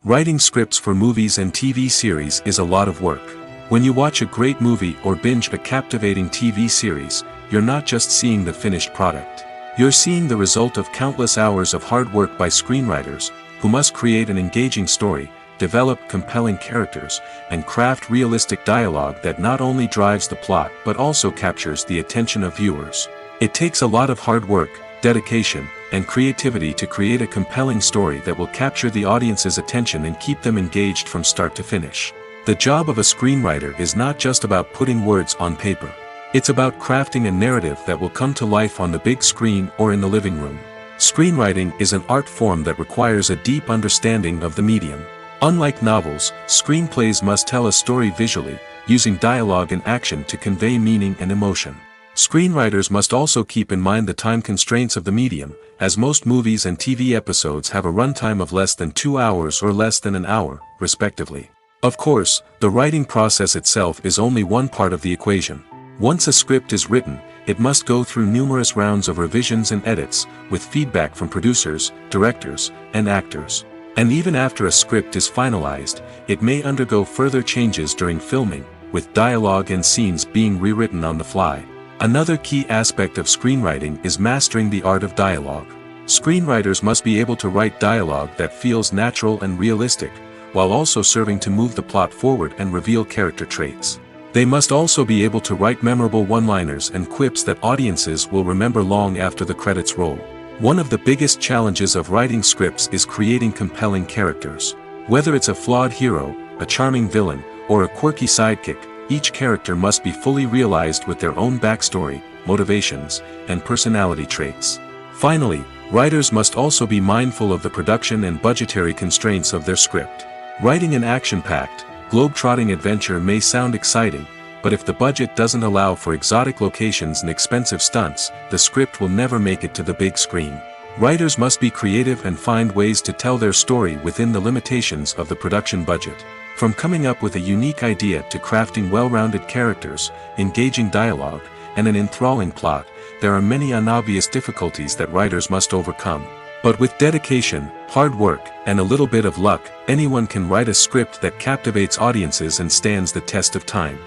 Writing scripts for movies and TV series is a lot of work. When you watch a great movie or binge a captivating TV series, you're not just seeing the finished product. You're seeing the result of countless hours of hard work by screenwriters, who must create an engaging story, develop compelling characters, and craft realistic dialogue that not only drives the plot but also captures the attention of viewers. It takes a lot of hard work, dedication, and creativity to create a compelling story that will capture the audience's attention and keep them engaged from start to finish. The job of a screenwriter is not just about putting words on paper. It's about crafting a narrative that will come to life on the big screen or in the living room. Screenwriting is an art form that requires a deep understanding of the medium. Unlike novels, screenplays must tell a story visually, using dialogue and action to convey meaning and emotion. Screenwriters must also keep in mind the time constraints of the medium, as most movies and TV episodes have a runtime of less than 2 hours or less than an hour, respectively. Of course, the writing process itself is only one part of the equation. Once a script is written, it must go through numerous rounds of revisions and edits, with feedback from producers, directors, and actors. And even after a script is finalized, it may undergo further changes during filming, with dialogue and scenes being rewritten on the fly. Another key aspect of screenwriting is mastering the art of dialogue. Screenwriters must be able to write dialogue that feels natural and realistic, while also serving to move the plot forward and reveal character traits. They must also be able to write memorable one-liners and quips that audiences will remember long after the credits roll. One of the biggest challenges of writing scripts is creating compelling characters. Whether it's a flawed hero, a charming villain, or a quirky sidekick, each character must be fully realized with their own backstory, motivations, and personality traits. Finally, writers must also be mindful of the production and budgetary constraints of their script. Writing an action-packed, globe-trotting adventure may sound exciting, but if the budget doesn't allow for exotic locations and expensive stunts, the script will never make it to the big screen. Writers must be creative and find ways to tell their story within the limitations of the production budget. From coming up with a unique idea to crafting well-rounded characters, engaging dialogue, and an enthralling plot, there are many unobvious difficulties that writers must overcome. But with dedication, hard work, and a little bit of luck, anyone can write a script that captivates audiences and stands the test of time.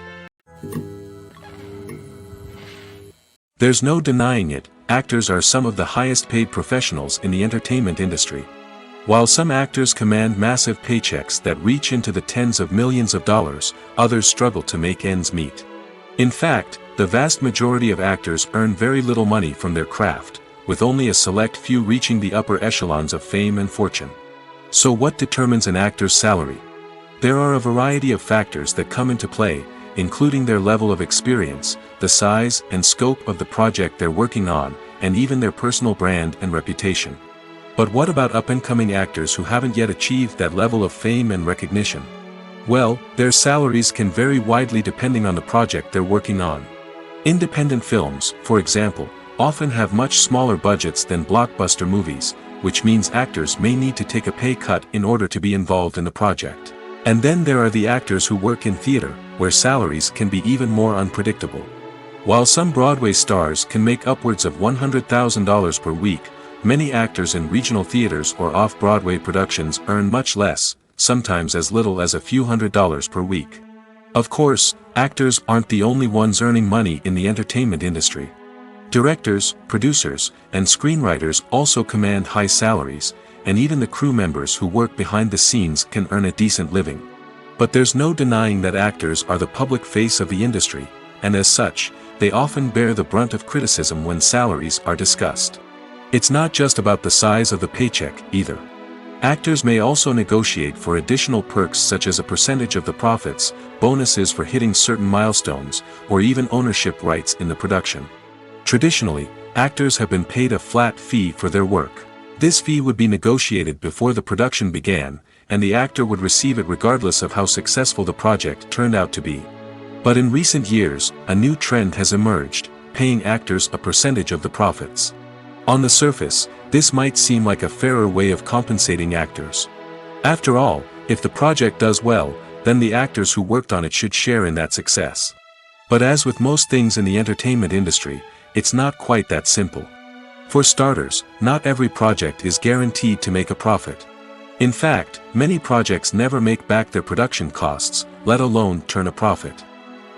There's no denying it, actors are some of the highest paid professionals in the entertainment industry. While some actors command massive paychecks that reach into the tens of millions of dollars, others struggle to make ends meet. In fact, the vast majority of actors earn very little money from their craft, with only a select few reaching the upper echelons of fame and fortune. So what determines an actor's salary? There are a variety of factors that come into play, including their level of experience, the size and scope of the project they're working on, and even their personal brand and reputation. But what about up-and-coming actors who haven't yet achieved that level of fame and recognition? Well, their salaries can vary widely depending on the project they're working on. Independent films, for example, often have much smaller budgets than blockbuster movies, which means actors may need to take a pay cut in order to be involved in the project. And then there are the actors who work in theater, where salaries can be even more unpredictable. While some Broadway stars can make upwards of $100,000 per week, many actors in regional theaters or off-Broadway productions earn much less, sometimes as little as a few $100s per week. Of course, actors aren't the only ones earning money in the entertainment industry. Directors, producers, and screenwriters also command high salaries, and even the crew members who work behind the scenes can earn a decent living. But there's no denying that actors are the public face of the industry, and as such, they often bear the brunt of criticism when salaries are discussed. It's not just about the size of the paycheck, either. Actors may also negotiate for additional perks such as a percentage of the profits, bonuses for hitting certain milestones, or even ownership rights in the production. Traditionally, actors have been paid a flat fee for their work. This fee would be negotiated before the production began, and the actor would receive it regardless of how successful the project turned out to be. But in recent years, a new trend has emerged, paying actors a percentage of the profits. On the surface, this might seem like a fairer way of compensating actors. After all, if the project does well, then the actors who worked on it should share in that success. But as with most things in the entertainment industry, it's not quite that simple. For starters, not every project is guaranteed to make a profit. In fact, many projects never make back their production costs, let alone turn a profit.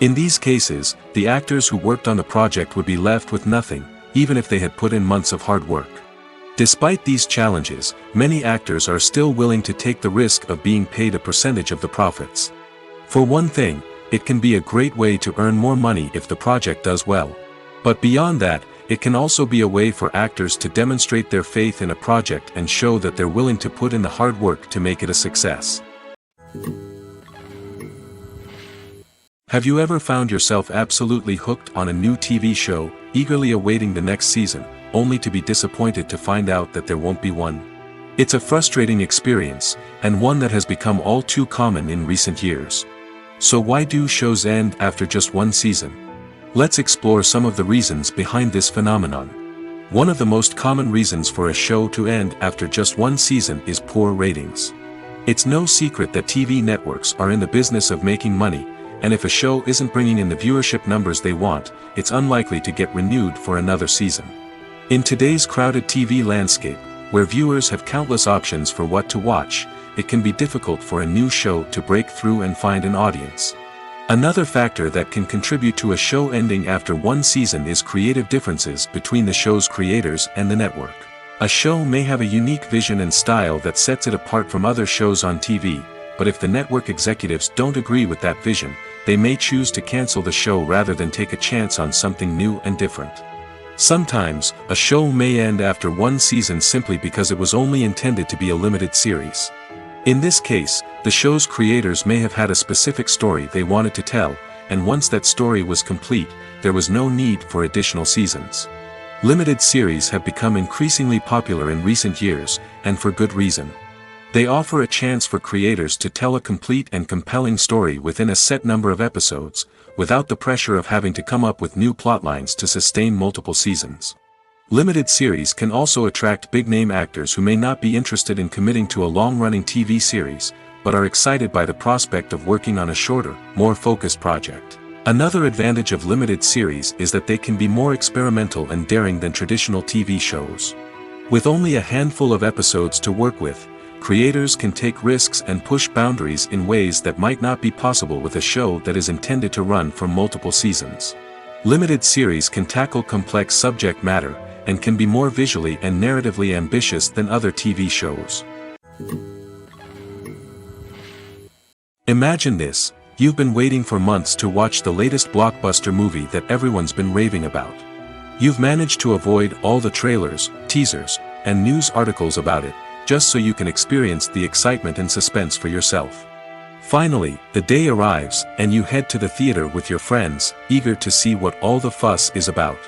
In these cases, the actors who worked on the project would be left with nothing, even if they had put in months of hard work. Despite these challenges, many actors are still willing to take the risk of being paid a percentage of the profits. For one thing, it can be a great way to earn more money if the project does well. But beyond that, it can also be a way for actors to demonstrate their faith in a project and show that they're willing to put in the hard work to make it a success. Have you ever found yourself absolutely hooked on a new TV show, eagerly awaiting the next season, only to be disappointed to find out that there won't be one? It's a frustrating experience, and one that has become all too common in recent years. So why do shows end after just one season? Let's explore some of the reasons behind this phenomenon. One of the most common reasons for a show to end after just one season is poor ratings. It's no secret that TV networks are in the business of making money, and if a show isn't bringing in the viewership numbers they want, it's unlikely to get renewed for another season. In today's crowded TV landscape, where viewers have countless options for what to watch, it can be difficult for a new show to break through and find an audience. Another factor that can contribute to a show ending after one season is creative differences between the show's creators and the network. A show may have a unique vision and style that sets it apart from other shows on TV, but if the network executives don't agree with that vision, they may choose to cancel the show rather than take a chance on something new and different. Sometimes, a show may end after one season simply because it was only intended to be a limited series. In this case, the show's creators may have had a specific story they wanted to tell, and once that story was complete, there was no need for additional seasons. Limited series have become increasingly popular in recent years, and for good reason. They offer a chance for creators to tell a complete and compelling story within a set number of episodes, without the pressure of having to come up with new plotlines to sustain multiple seasons. Limited series can also attract big-name actors who may not be interested in committing to a long-running TV series, but are excited by the prospect of working on a shorter, more focused project. Another advantage of limited series is that they can be more experimental and daring than traditional TV shows. With only a handful of episodes to work with, creators can take risks and push boundaries in ways that might not be possible with a show that is intended to run for multiple seasons. Limited series can tackle complex subject matter, and can be more visually and narratively ambitious than other TV shows. Imagine this: you've been waiting for months to watch the latest blockbuster movie that everyone's been raving about. You've managed to avoid all the trailers, teasers, and news articles about it, just so you can experience the excitement and suspense for yourself. Finally, the day arrives, and you head to the theater with your friends, eager to see what all the fuss is about.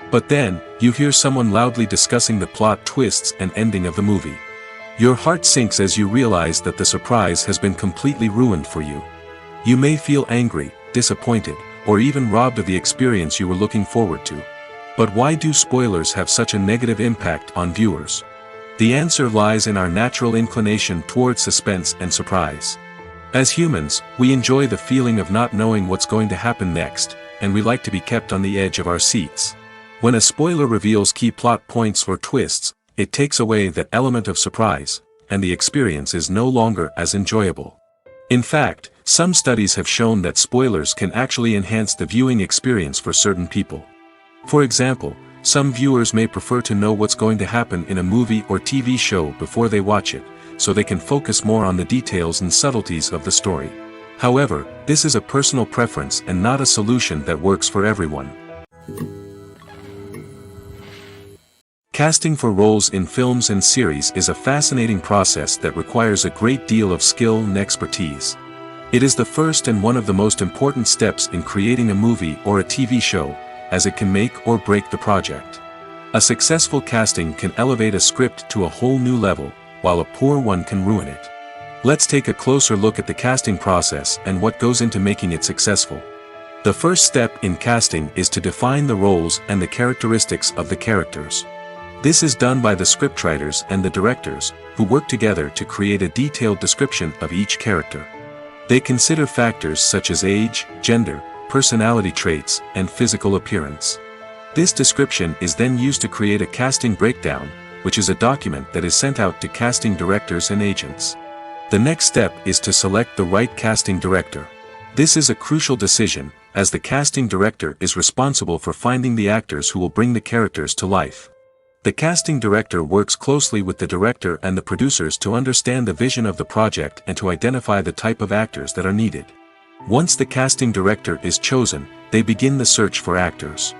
But then, you hear someone loudly discussing the plot twists and ending of the movie. Your heart sinks as you realize that the surprise has been completely ruined for you. You may feel angry, disappointed, or even robbed of the experience you were looking forward to. But why do spoilers have such a negative impact on viewers? The answer lies in our natural inclination toward suspense and surprise. As humans, we enjoy the feeling of not knowing what's going to happen next, and we like to be kept on the edge of our seats. When a spoiler reveals key plot points or twists, it takes away that element of surprise, and the experience is no longer as enjoyable. In fact, some studies have shown that spoilers can actually enhance the viewing experience for certain people. For example, some viewers may prefer to know what's going to happen in a movie or TV show before they watch it, so they can focus more on the details and subtleties of the story. However, this is a personal preference and not a solution that works for everyone. Casting for roles in films and series is a fascinating process that requires a great deal of skill and expertise. It is the first and one of the most important steps in creating a movie or a TV show, as it can make or break the project. A successful casting can elevate a script to a whole new level, while a poor one can ruin it. Let's take a closer look at the casting process and what goes into making it successful. The first step in casting is to define the roles and the characteristics of the characters. This is done by the scriptwriters and the directors, who work together to create a detailed description of each character. They consider factors such as age, gender, personality traits, and physical appearance. This description is then used to create a casting breakdown, which is a document that is sent out to casting directors and agents. The next step is to select the right casting director. This is a crucial decision, as the casting director is responsible for finding the actors who will bring the characters to life. The casting director works closely with the director and the producers to understand the vision of the project and to identify the type of actors that are needed. Once the casting director is chosen, they begin the search for actors.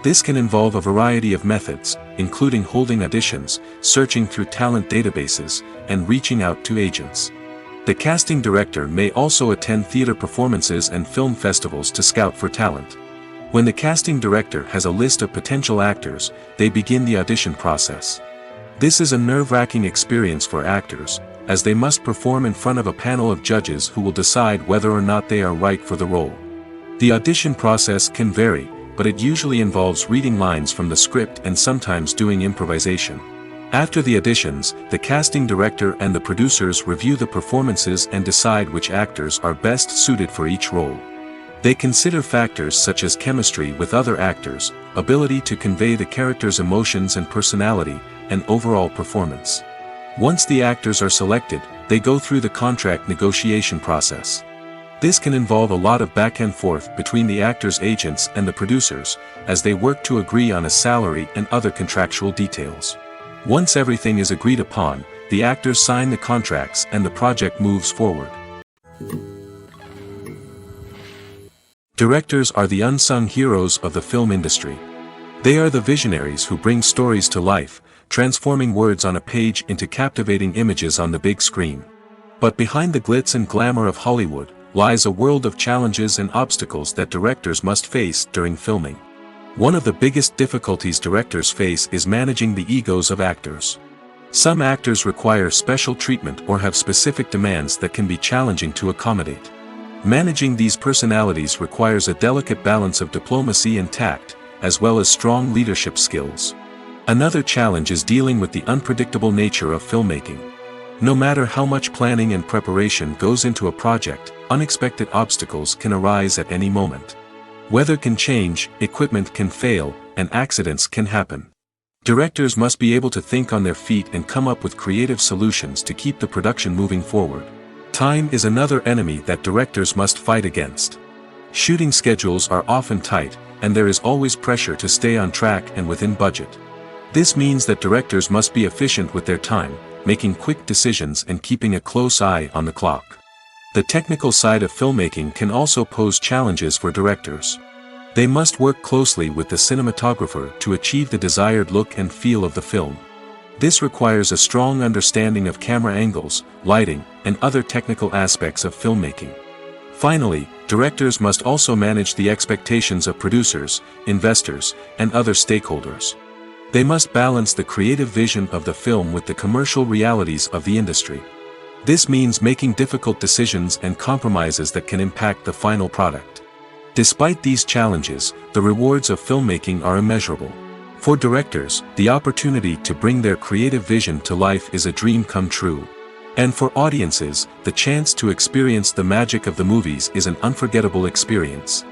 This can involve a variety of methods, including holding auditions, searching through talent databases, and reaching out to agents. The casting director may also attend theater performances and film festivals to scout for talent. When the casting director has a list of potential actors, they begin the audition process. This is a nerve-wracking experience for actors, as they must perform in front of a panel of judges who will decide whether or not they are right for the role. The audition process can vary, but it usually involves reading lines from the script and sometimes doing improvisation. After the auditions, the casting director and the producers review the performances and decide which actors are best suited for each role. They consider factors such as chemistry with other actors, ability to convey the character's emotions and personality, and overall performance. Once the actors are selected, they go through the contract negotiation process. This can involve a lot of back and forth between the actors' agents and the producers, as they work to agree on a salary and other contractual details. Once everything is agreed upon, the actors sign the contracts and the project moves forward. Directors are the unsung heroes of the film industry. They are the visionaries who bring stories to life, transforming words on a page into captivating images on the big screen. But behind the glitz and glamour of Hollywood, lies a world of challenges and obstacles that directors must face during filming. One of the biggest difficulties directors face is managing the egos of actors. Some actors require special treatment or have specific demands that can be challenging to accommodate. Managing these personalities requires a delicate balance of diplomacy and tact, as well as strong leadership skills. Another challenge is dealing with the unpredictable nature of filmmaking. No matter how much planning and preparation goes into a project, unexpected obstacles can arise at any moment. Weather can change, equipment can fail, and accidents can happen. Directors must be able to think on their feet and come up with creative solutions to keep the production moving forward. Time is another enemy that directors must fight against. Shooting schedules are often tight, and there is always pressure to stay on track and within budget. This means that directors must be efficient with their time, making quick decisions and keeping a close eye on the clock. The technical side of filmmaking can also pose challenges for directors. They must work closely with the cinematographer to achieve the desired look and feel of the film. This requires a strong understanding of camera angles, lighting, and other technical aspects of filmmaking. Finally, directors must also manage the expectations of producers, investors, and other stakeholders. They must balance the creative vision of the film with the commercial realities of the industry. This means making difficult decisions and compromises that can impact the final product. Despite these challenges, the rewards of filmmaking are immeasurable. For directors, the opportunity to bring their creative vision to life is a dream come true. And for audiences, the chance to experience the magic of the movies is an unforgettable experience.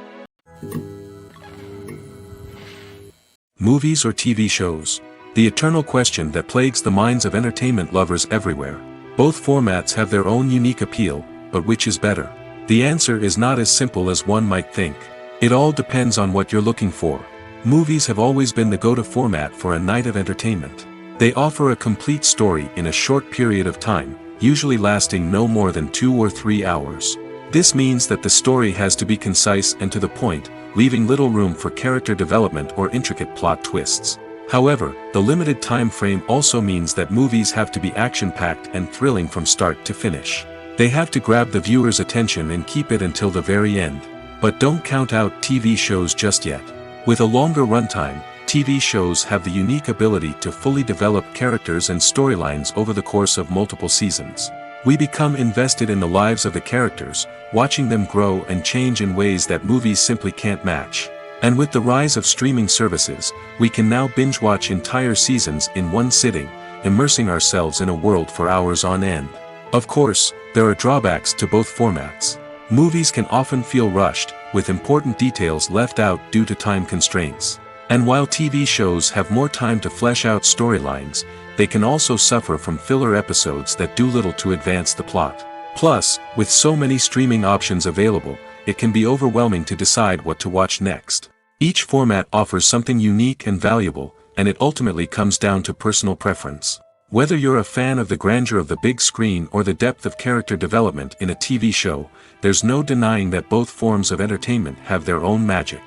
Movies or TV shows? The eternal question that plagues the minds of entertainment lovers everywhere. Both formats have their own unique appeal, but which is better? The answer is not as simple as one might think. It all depends on what you're looking for. Movies have always been the go-to format for a night of entertainment. They offer a complete story in a short period of time, usually lasting no more than 2 or 3 hours. This means that the story has to be concise and to the point, leaving little room for character development or intricate plot twists. However, the limited time frame also means that movies have to be action-packed and thrilling from start to finish. They have to grab the viewer's attention and keep it until the very end. But don't count out TV shows just yet. With a longer runtime, TV shows have the unique ability to fully develop characters and storylines over the course of multiple seasons. We become invested in the lives of the characters, watching them grow and change in ways that movies simply can't match. And with the rise of streaming services, we can now binge-watch entire seasons in one sitting, immersing ourselves in a world for hours on end. Of course, there are drawbacks to both formats. Movies can often feel rushed, with important details left out due to time constraints. And while TV shows have more time to flesh out storylines, they can also suffer from filler episodes that do little to advance the plot. Plus, with so many streaming options available, it can be overwhelming to decide what to watch next. Each format offers something unique and valuable, and it ultimately comes down to personal preference. Whether you're a fan of the grandeur of the big screen or the depth of character development in a TV show, there's no denying that both forms of entertainment have their own magic.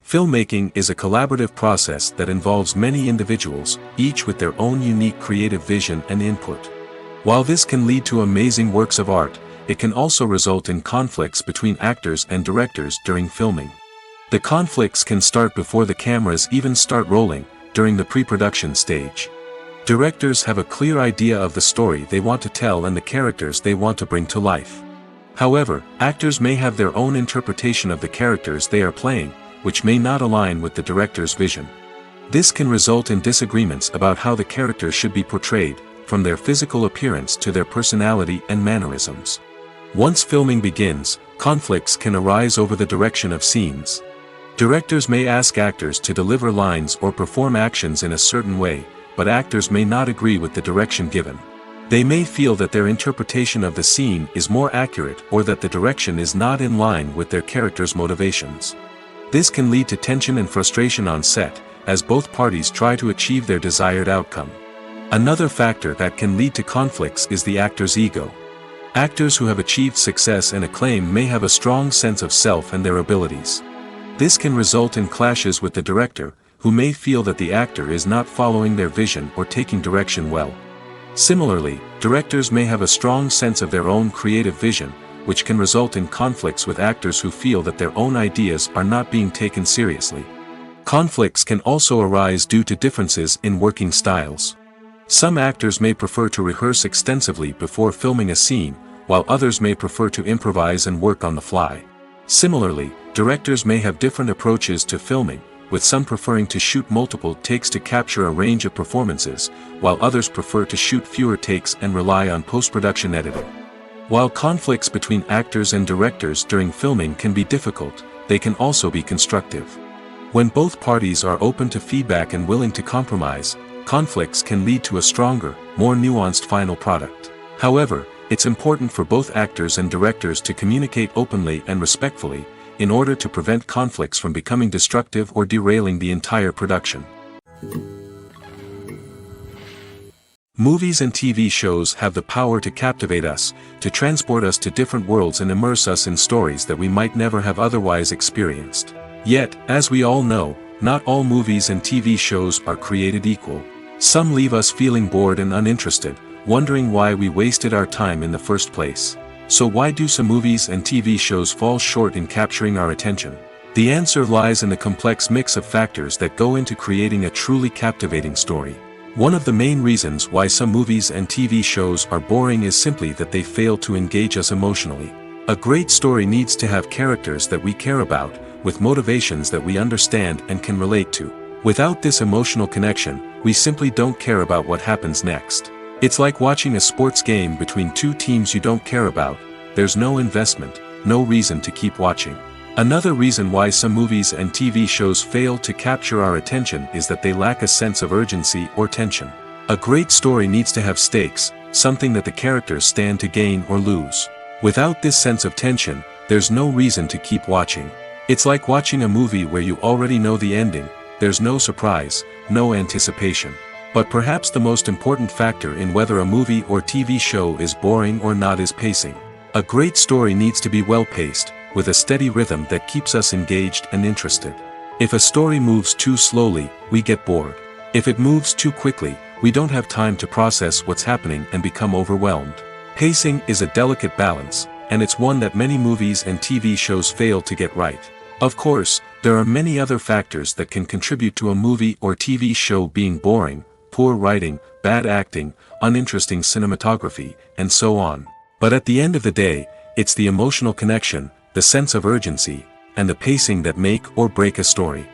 Filmmaking is a collaborative process that involves many individuals, each with their own unique creative vision and input. While this can lead to amazing works of art, it can also result in conflicts between actors and directors during filming. The conflicts can start before the cameras even start rolling, during the pre-production stage. Directors have a clear idea of the story they want to tell and the characters they want to bring to life. However, actors may have their own interpretation of the characters they are playing, which may not align with the director's vision. This can result in disagreements about how the characters should be portrayed, from their physical appearance to their personality and mannerisms. Once filming begins, conflicts can arise over the direction of scenes. Directors may ask actors to deliver lines or perform actions in a certain way, but actors may not agree with the direction given. They may feel that their interpretation of the scene is more accurate or that the direction is not in line with their character's motivations. This can lead to tension and frustration on set, as both parties try to achieve their desired outcome. Another factor that can lead to conflicts is the actor's ego. Actors who have achieved success and acclaim may have a strong sense of self and their abilities. This can result in clashes with the director, who may feel that the actor is not following their vision or taking direction well. Similarly, directors may have a strong sense of their own creative vision, which can result in conflicts with actors who feel that their own ideas are not being taken seriously. Conflicts can also arise due to differences in working styles. Some actors may prefer to rehearse extensively before filming a scene, while others may prefer to improvise and work on the fly. Similarly, directors may have different approaches to filming, with some preferring to shoot multiple takes to capture a range of performances, while others prefer to shoot fewer takes and rely on post-production editing. While conflicts between actors and directors during filming can be difficult, they can also be constructive. When both parties are open to feedback and willing to compromise, conflicts can lead to a stronger, more nuanced final product. However, it's important for both actors and directors to communicate openly and respectfully, in order to prevent conflicts from becoming destructive or derailing the entire production. Movies and TV shows have the power to captivate us, to transport us to different worlds and immerse us in stories that we might never have otherwise experienced. Yet, as we all know, not all movies and TV shows are created equal. Some leave us feeling bored and uninterested, wondering why we wasted our time in the first place. So why do some movies and TV shows fall short in capturing our attention? The answer lies in the complex mix of factors that go into creating a truly captivating story. One of the main reasons why some movies and TV shows are boring is simply that they fail to engage us emotionally. A great story needs to have characters that we care about, with motivations that we understand and can relate to. Without this emotional connection, we simply don't care about what happens next. It's like watching a sports game between two teams you don't care about. There's no investment, no reason to keep watching. Another reason why some movies and TV shows fail to capture our attention is that they lack a sense of urgency or tension. A great story needs to have stakes, something that the characters stand to gain or lose. Without this sense of tension, there's no reason to keep watching. It's like watching a movie where you already know the ending, there's no surprise, no anticipation. But perhaps the most important factor in whether a movie or TV show is boring or not is pacing. A great story needs to be well-paced, with a steady rhythm that keeps us engaged and interested. If a story moves too slowly, we get bored. If it moves too quickly, we don't have time to process what's happening and become overwhelmed. Pacing is a delicate balance, and it's one that many movies and TV shows fail to get right. Of course, there are many other factors that can contribute to a movie or TV show being boring: poor writing, bad acting, uninteresting cinematography, and so on. But at the end of the day, it's the emotional connection, the sense of urgency, and the pacing that make or break a story.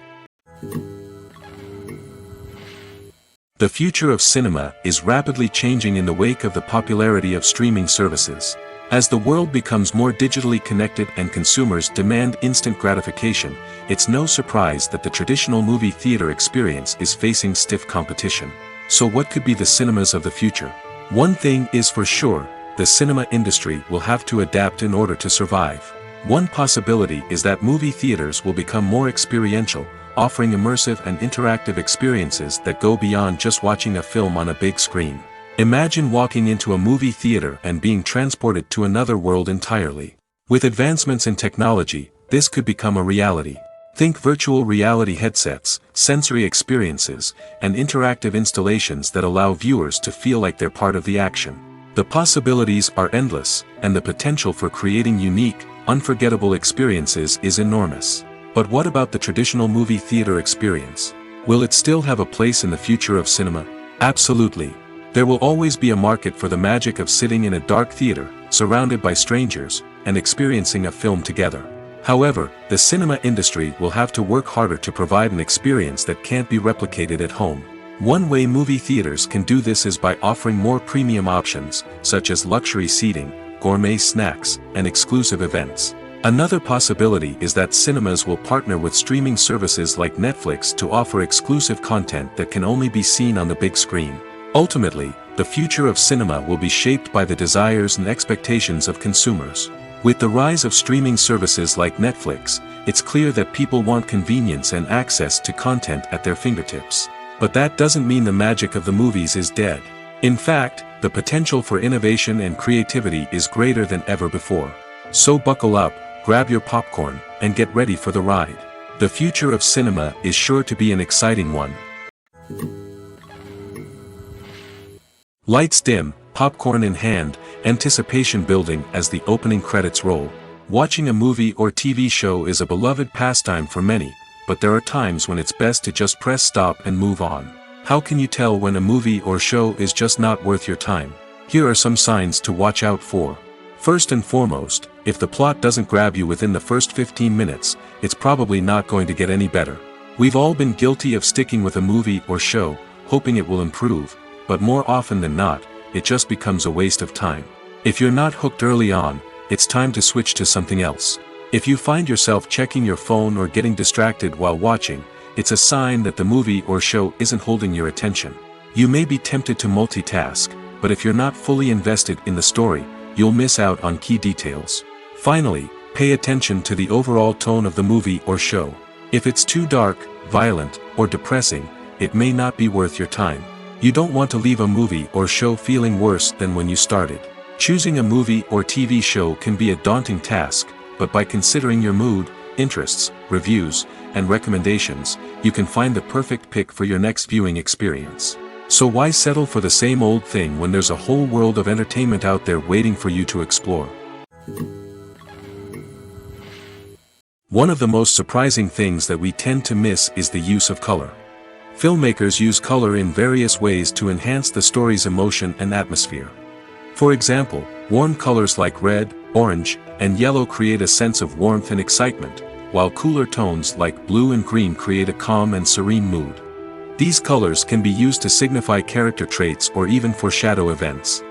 The future of cinema is rapidly changing in the wake of the popularity of streaming services. As the world becomes more digitally connected and consumers demand instant gratification, it's no surprise that the traditional movie theater experience is facing stiff competition. So what could be the cinemas of the future? One thing is for sure: the cinema industry will have to adapt in order to survive. One possibility is that movie theaters will become more experiential, offering immersive and interactive experiences that go beyond just watching a film on a big screen. Imagine walking into a movie theater and being transported to another world entirely. With advancements in technology, this could become a reality. Think virtual reality headsets, sensory experiences, and interactive installations that allow viewers to feel like they're part of the action. The possibilities are endless, and the potential for creating unique, unforgettable experiences is enormous. But what about the traditional movie theater experience? Will it still have a place in the future of cinema? Absolutely. There will always be a market for the magic of sitting in a dark theater, surrounded by strangers, and experiencing a film together. However, the cinema industry will have to work harder to provide an experience that can't be replicated at home. One way movie theaters can do this is by offering more premium options, such as luxury seating, gourmet snacks, and exclusive events. Another possibility is that cinemas will partner with streaming services like Netflix to offer exclusive content that can only be seen on the big screen. Ultimately, the future of cinema will be shaped by the desires and expectations of consumers. With the rise of streaming services like Netflix, it's clear that people want convenience and access to content at their fingertips. But that doesn't mean the magic of the movies is dead. In fact, the potential for innovation and creativity is greater than ever before. So buckle up, grab your popcorn, and get ready for the ride. The future of cinema is sure to be an exciting one. Lights dim, popcorn in hand, anticipation building as the opening credits roll. Watching a movie or TV show is a beloved pastime for many, but there are times when it's best to just press stop and move on. How can you tell when a movie or show is just not worth your time? Here are some signs to watch out for. First and foremost, if the plot doesn't grab you within the first 15 minutes, it's probably not going to get any better. We've all been guilty of sticking with a movie or show, hoping it will improve, but more often than not, it just becomes a waste of time. If you're not hooked early on, it's time to switch to something else. If you find yourself checking your phone or getting distracted while watching, it's a sign that the movie or show isn't holding your attention. You may be tempted to multitask, but if you're not fully invested in the story, you'll miss out on key details. Finally, pay attention to the overall tone of the movie or show. If it's too dark, violent, or depressing, it may not be worth your time. You don't want to leave a movie or show feeling worse than when you started. Choosing a movie or TV show can be a daunting task, but by considering your mood, interests, reviews, and recommendations, you can find the perfect pick for your next viewing experience. So why settle for the same old thing when there's a whole world of entertainment out there waiting for you to explore? One of the most surprising things that we tend to miss is the use of color. Filmmakers use color in various ways to enhance the story's emotion and atmosphere. For example, warm colors like red, orange, and yellow create a sense of warmth and excitement, while cooler tones like blue and green create a calm and serene mood. These colors can be used to signify character traits or even foreshadow events.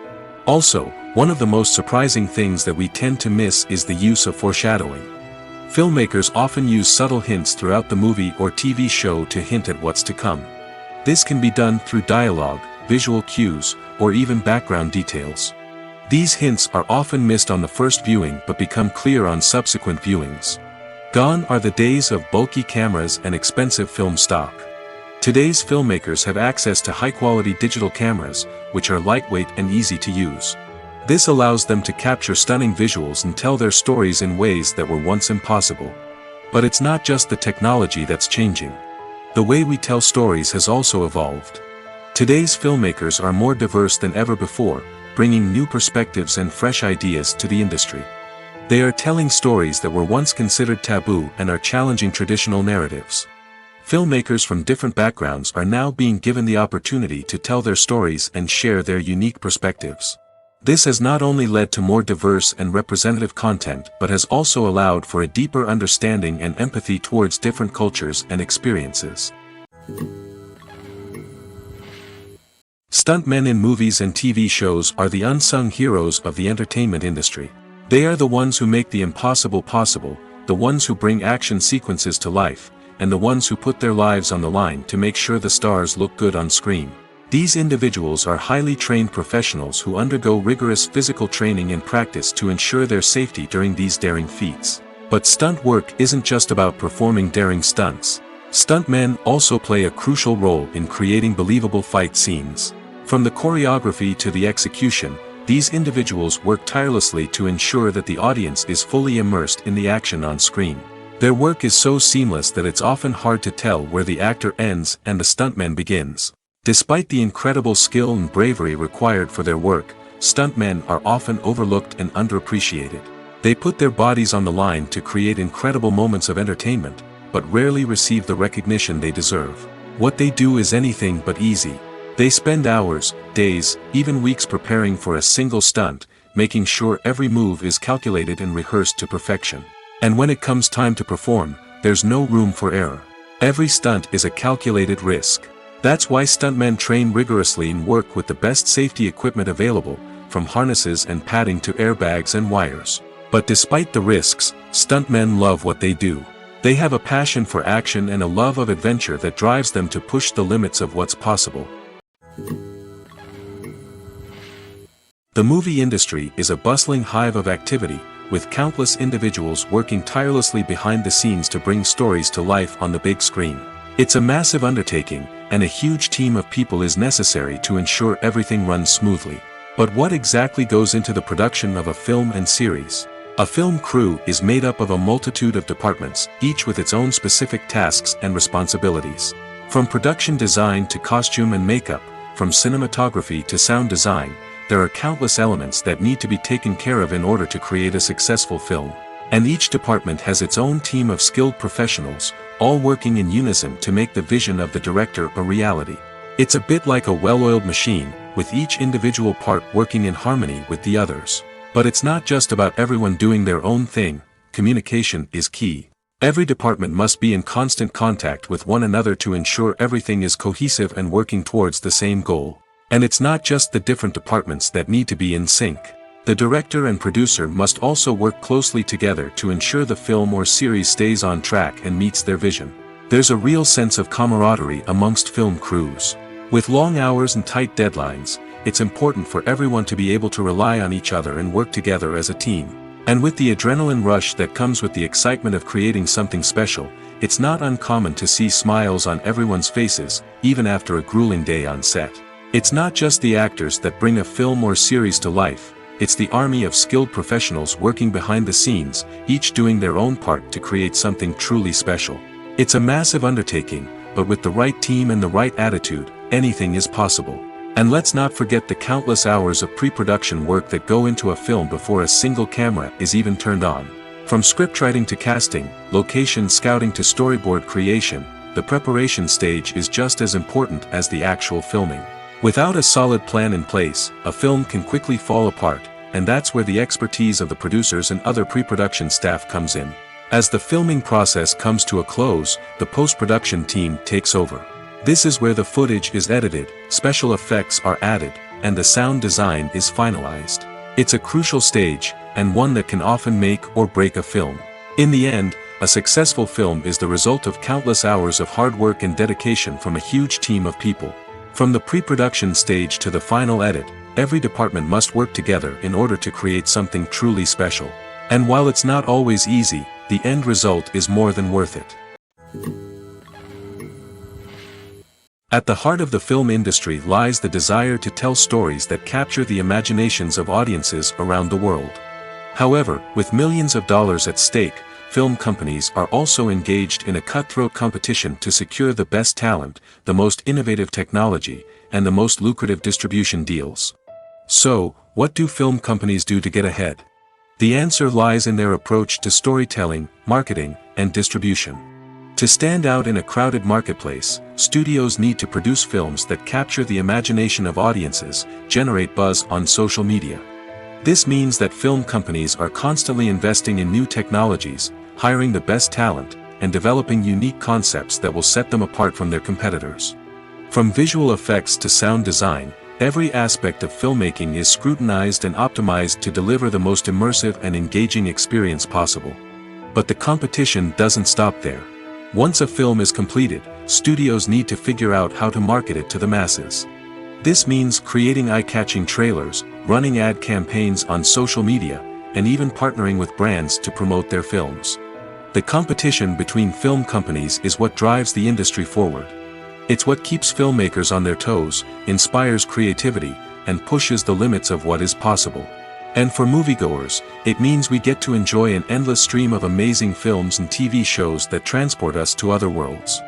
Also, one of the most surprising things that we tend to miss is the use of foreshadowing. Filmmakers often use subtle hints throughout the movie or TV show to hint at what's to come. This can be done through dialogue, visual cues, or even background details. These hints are often missed on the first viewing but become clear on subsequent viewings. Gone are the days of bulky cameras and expensive film stock. Today's filmmakers have access to high-quality digital cameras, which are lightweight and easy to use. This allows them to capture stunning visuals and tell their stories in ways that were once impossible. But it's not just the technology that's changing. The way we tell stories has also evolved. Today's filmmakers are more diverse than ever before, bringing new perspectives and fresh ideas to the industry. They are telling stories that were once considered taboo and are challenging traditional narratives. Filmmakers from different backgrounds are now being given the opportunity to tell their stories and share their unique perspectives. This has not only led to more diverse and representative content but has also allowed for a deeper understanding and empathy towards different cultures and experiences. Stuntmen in movies and TV shows are the unsung heroes of the entertainment industry. They are the ones who make the impossible possible, the ones who bring action sequences to life, and the ones who put their lives on the line to make sure the stars look good on screen. These individuals are highly trained professionals who undergo rigorous physical training and practice to ensure their safety during these daring feats. But stunt work isn't just about performing daring stunts. Stuntmen also play a crucial role in creating believable fight scenes. From the choreography to the execution, these individuals work tirelessly to ensure that the audience is fully immersed in the action on screen. Their work is so seamless that it's often hard to tell where the actor ends and the stuntman begins. Despite the incredible skill and bravery required for their work, stuntmen are often overlooked and underappreciated. They put their bodies on the line to create incredible moments of entertainment, but rarely receive the recognition they deserve. What they do is anything but easy. They spend hours, days, even weeks preparing for a single stunt, making sure every move is calculated and rehearsed to perfection. And when it comes time to perform, there's no room for error. Every stunt is a calculated risk. That's why stuntmen train rigorously and work with the best safety equipment available, from harnesses and padding to airbags and wires. But despite the risks, stuntmen love what they do. They have a passion for action and a love of adventure that drives them to push the limits of what's possible. The movie industry is a bustling hive of activity, with countless individuals working tirelessly behind the scenes to bring stories to life on the big screen. It's a massive undertaking, and a huge team of people is necessary to ensure everything runs smoothly. But what exactly goes into the production of a film and series? A film crew is made up of a multitude of departments, each with its own specific tasks and responsibilities. From production design to costume and makeup, from cinematography to sound design, there are countless elements that need to be taken care of in order to create a successful film. And each department has its own team of skilled professionals, all working in unison to make the vision of the director a reality. It's a bit like a well-oiled machine, with each individual part working in harmony with the others. But it's not just about everyone doing their own thing. Communication is key. Every department must be in constant contact with one another to ensure everything is cohesive and working towards the same goal. And it's not just the different departments that need to be in sync. The director and producer must also work closely together to ensure the film or series stays on track and meets their vision. There's a real sense of camaraderie amongst film crews. With long hours and tight deadlines, it's important for everyone to be able to rely on each other and work together as a team. And with the adrenaline rush that comes with the excitement of creating something special, it's not uncommon to see smiles on everyone's faces, even after a grueling day on set. It's not just the actors that bring a film or series to life. It's the army of skilled professionals working behind the scenes, each doing their own part to create something truly special. It's a massive undertaking, but with the right team and the right attitude, anything is possible. And let's not forget the countless hours of pre-production work that go into a film before a single camera is even turned on. From scriptwriting to casting, location scouting to storyboard creation, the preparation stage is just as important as the actual filming. Without a solid plan in place, a film can quickly fall apart, and that's where the expertise of the producers and other pre-production staff comes in. As the filming process comes to a close, the post-production team takes over. This is where the footage is edited, special effects are added, and the sound design is finalized. It's a crucial stage, and one that can often make or break a film. In the end, a successful film is the result of countless hours of hard work and dedication from a huge team of people. From the pre-production stage to the final edit, every department must work together in order to create something truly special. And while it's not always easy, the end result is more than worth it. At the heart of the film industry lies the desire to tell stories that capture the imaginations of audiences around the world. However, with millions of dollars at stake, film companies are also engaged in a cutthroat competition to secure the best talent, the most innovative technology, and the most lucrative distribution deals. So, what do film companies do to get ahead? The answer lies in their approach to storytelling, marketing, and distribution. To stand out in a crowded marketplace, studios need to produce films that capture the imagination of audiences, generate buzz on social media. This means that film companies are constantly investing in new technologies, hiring the best talent, and developing unique concepts that will set them apart from their competitors. From visual effects to sound design, every aspect of filmmaking is scrutinized and optimized to deliver the most immersive and engaging experience possible. But the competition doesn't stop there. Once a film is completed, studios need to figure out how to market it to the masses. This means creating eye-catching trailers, running ad campaigns on social media, and even partnering with brands to promote their films. The competition between film companies is what drives the industry forward. It's what keeps filmmakers on their toes, inspires creativity, and pushes the limits of what is possible. And for moviegoers, it means we get to enjoy an endless stream of amazing films and TV shows that transport us to other worlds.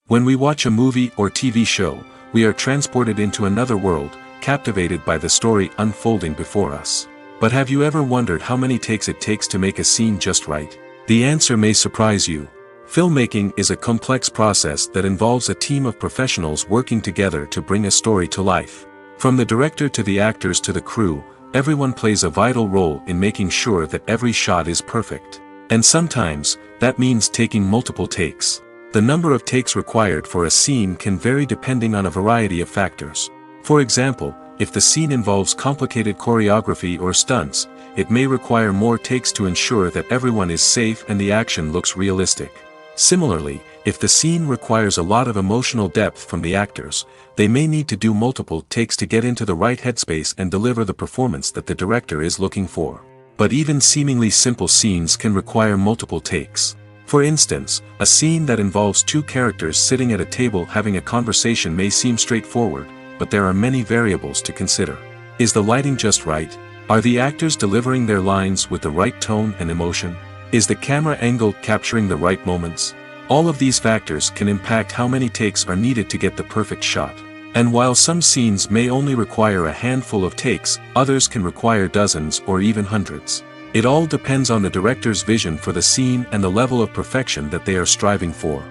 When we watch a movie or TV show, we are transported into another world, captivated by the story unfolding before us. But have you ever wondered how many takes it takes to make a scene just right? The answer may surprise you. Filmmaking is a complex process that involves a team of professionals working together to bring a story to life. From the director to the actors to the crew, everyone plays a vital role in making sure that every shot is perfect. And sometimes, that means taking multiple takes. The number of takes required for a scene can vary depending on a variety of factors. For example, if the scene involves complicated choreography or stunts, it may require more takes to ensure that everyone is safe and the action looks realistic. Similarly, if the scene requires a lot of emotional depth from the actors, they may need to do multiple takes to get into the right headspace and deliver the performance that the director is looking for. But even seemingly simple scenes can require multiple takes. For instance, a scene that involves two characters sitting at a table having a conversation may seem straightforward, but there are many variables to consider. Is the lighting just right? Are the actors delivering their lines with the right tone and emotion? Is the camera angle capturing the right moments? All of these factors can impact how many takes are needed to get the perfect shot. And while some scenes may only require a handful of takes, others can require dozens or even hundreds. It all depends on the director's vision for the scene and the level of perfection that they are striving for.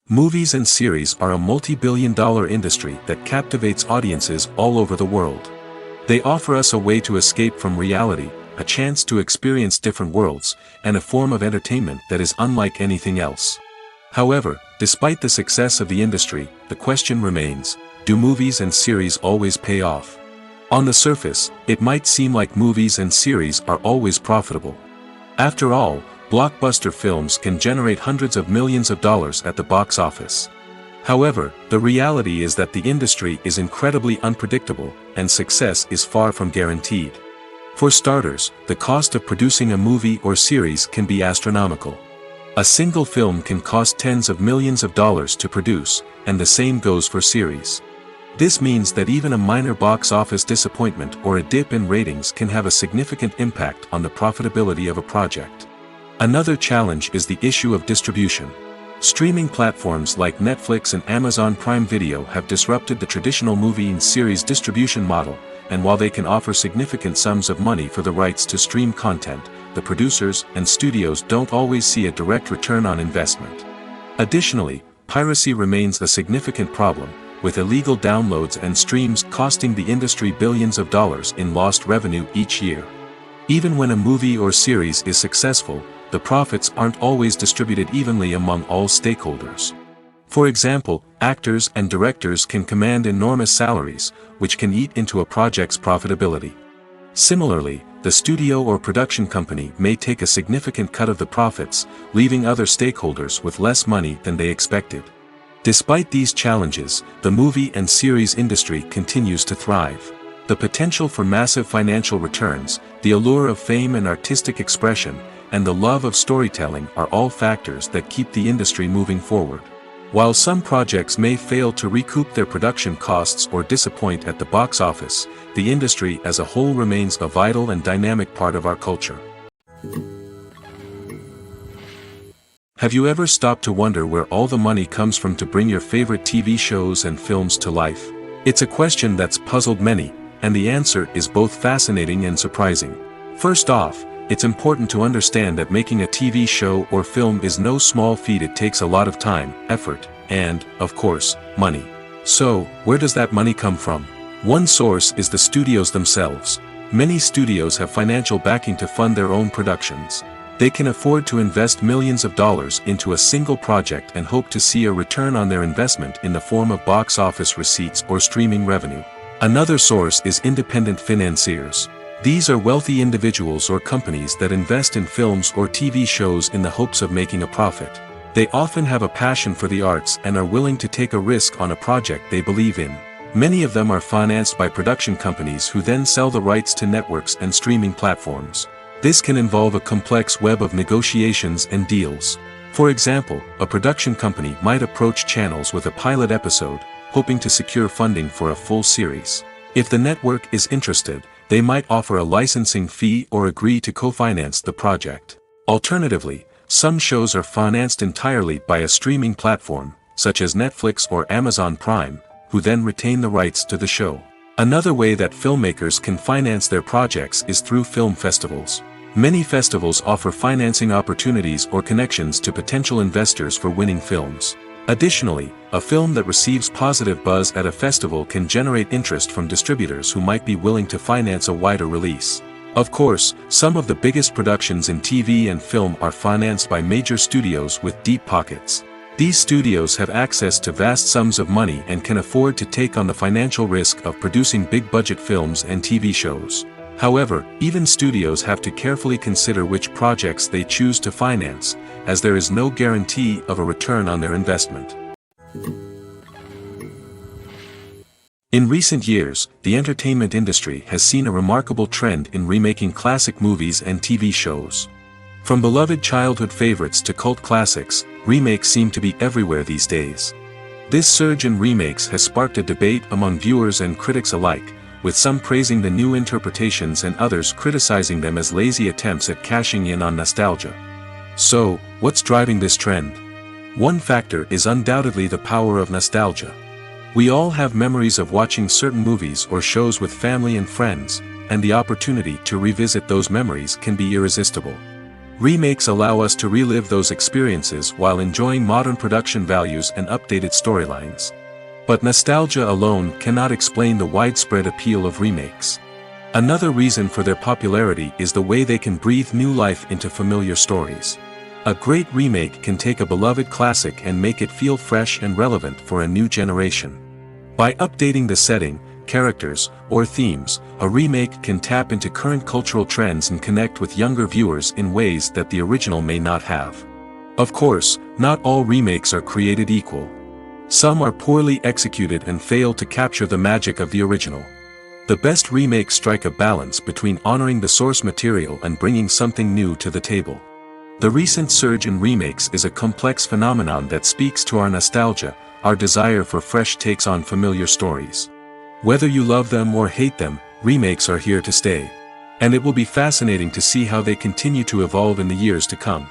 Movies and series are a multi-billion-dollar industry that captivates audiences all over the world. They offer us a way to escape from reality, a chance to experience different worlds, and a form of entertainment that is unlike anything else. However, despite the success of the industry, the question remains, do movies and series always pay off? On the surface, it might seem like movies and series are always profitable. After all, blockbuster films can generate hundreds of millions of dollars at the box office. However, the reality is that the industry is incredibly unpredictable, and success is far from guaranteed. For starters, the cost of producing a movie or series can be astronomical. A single film can cost tens of millions of dollars to produce, and the same goes for series. This means that even a minor box office disappointment or a dip in ratings can have a significant impact on the profitability of a project. Another challenge is the issue of distribution. Streaming platforms like Netflix and Amazon Prime Video have disrupted the traditional movie and series distribution model, and while they can offer significant sums of money for the rights to stream content, the producers and studios don't always see a direct return on investment. Additionally, piracy remains a significant problem, with illegal downloads and streams costing the industry billions of dollars in lost revenue each year. Even when a movie or series is successful, the profits aren't always distributed evenly among all stakeholders. For example, actors and directors can command enormous salaries, which can eat into a project's profitability. Similarly, the studio or production company may take a significant cut of the profits, leaving other stakeholders with less money than they expected. Despite these challenges, the movie and series industry continues to thrive. The potential for massive financial returns, the allure of fame and artistic expression, and the love of storytelling are all factors that keep the industry moving forward. While some projects may fail to recoup their production costs or disappoint at the box office, the industry as a whole remains a vital and dynamic part of our culture. Have you ever stopped to wonder where all the money comes from to bring your favorite TV shows and films to life? It's a question that's puzzled many, and the answer is both fascinating and surprising. First off, it's important to understand that making a TV show or film is no small feat. It takes a lot of time, effort, and, of course, money. So, where does that money come from? One source is the studios themselves. Many studios have financial backing to fund their own productions. They can afford to invest millions of dollars into a single project and hope to see a return on their investment in the form of box office receipts or streaming revenue. Another source is independent financiers. These are wealthy individuals or companies that invest in films or TV shows in the hopes of making a profit. They often have a passion for the arts and are willing to take a risk on a project they believe in. Many of them are financed by production companies who then sell the rights to networks and streaming platforms. This can involve a complex web of negotiations and deals. For example, a production company might approach channels with a pilot episode, hoping to secure funding for a full series. If the network is interested, they might offer a licensing fee or agree to co-finance the project. Alternatively, some shows are financed entirely by a streaming platform, such as Netflix or Amazon Prime, who then retain the rights to the show. Another way that filmmakers can finance their projects is through film festivals. Many festivals offer financing opportunities or connections to potential investors for winning films. Additionally, a film that receives positive buzz at a festival can generate interest from distributors who might be willing to finance a wider release. Of course, some of the biggest productions in TV and film are financed by major studios with deep pockets. These studios have access to vast sums of money and can afford to take on the financial risk of producing big-budget films and TV shows. However, even studios have to carefully consider which projects they choose to finance, as there is no guarantee of a return on their investment. In recent years, the entertainment industry has seen a remarkable trend in remaking classic movies and TV shows. From beloved childhood favorites to cult classics, remakes seem to be everywhere these days. This surge in remakes has sparked a debate among viewers and critics alike, with some praising the new interpretations and others criticizing them as lazy attempts at cashing in on nostalgia. So, what's driving this trend? One factor is undoubtedly the power of nostalgia. We all have memories of watching certain movies or shows with family and friends, and the opportunity to revisit those memories can be irresistible. Remakes allow us to relive those experiences while enjoying modern production values and updated storylines. But nostalgia alone cannot explain the widespread appeal of remakes. Another reason for their popularity is the way they can breathe new life into familiar stories. A great remake can take a beloved classic and make it feel fresh and relevant for a new generation. By updating the setting, characters, or themes, a remake can tap into current cultural trends and connect with younger viewers in ways that the original may not have. Of course, not all remakes are created equal. Some are poorly executed and fail to capture the magic of the original. The best remakes strike a balance between honoring the source material and bringing something new to the table. The recent surge in remakes is a complex phenomenon that speaks to our nostalgia, our desire for fresh takes on familiar stories. Whether you love them or hate them, remakes are here to stay. And it will be fascinating to see how they continue to evolve in the years to come.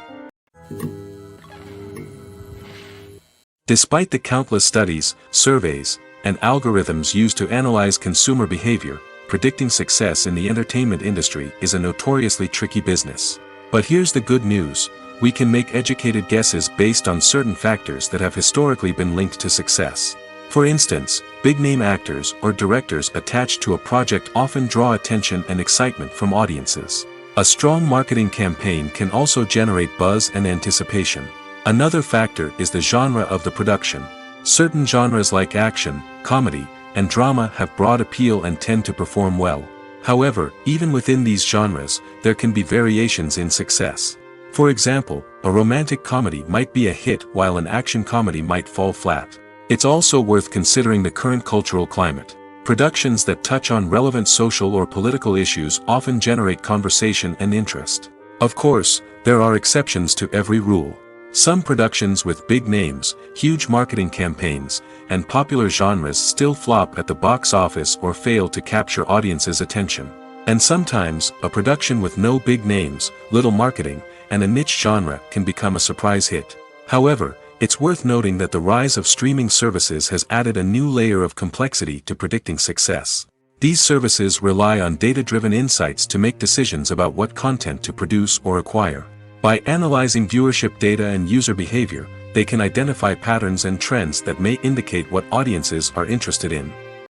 Despite the countless studies, surveys, and algorithms used to analyze consumer behavior, predicting success in the entertainment industry is a notoriously tricky business. But here's the good news: we can make educated guesses based on certain factors that have historically been linked to success. For instance, big-name actors or directors attached to a project often draw attention and excitement from audiences. A strong marketing campaign can also generate buzz and anticipation. Another factor is the genre of the production. Certain genres like action, comedy, and drama have broad appeal and tend to perform well. However, even within these genres, there can be variations in success. For example, a romantic comedy might be a hit while an action comedy might fall flat. It's also worth considering the current cultural climate. Productions that touch on relevant social or political issues often generate conversation and interest. Of course, there are exceptions to every rule. Some productions with big names, huge marketing campaigns, and popular genres still flop at the box office or fail to capture audiences' attention. And sometimes, a production with no big names, little marketing, and a niche genre can become a surprise hit. However, it's worth noting that the rise of streaming services has added a new layer of complexity to predicting success. These services rely on data-driven insights to make decisions about what content to produce or acquire. By analyzing viewership data and user behavior, they can identify patterns and trends that may indicate what audiences are interested in.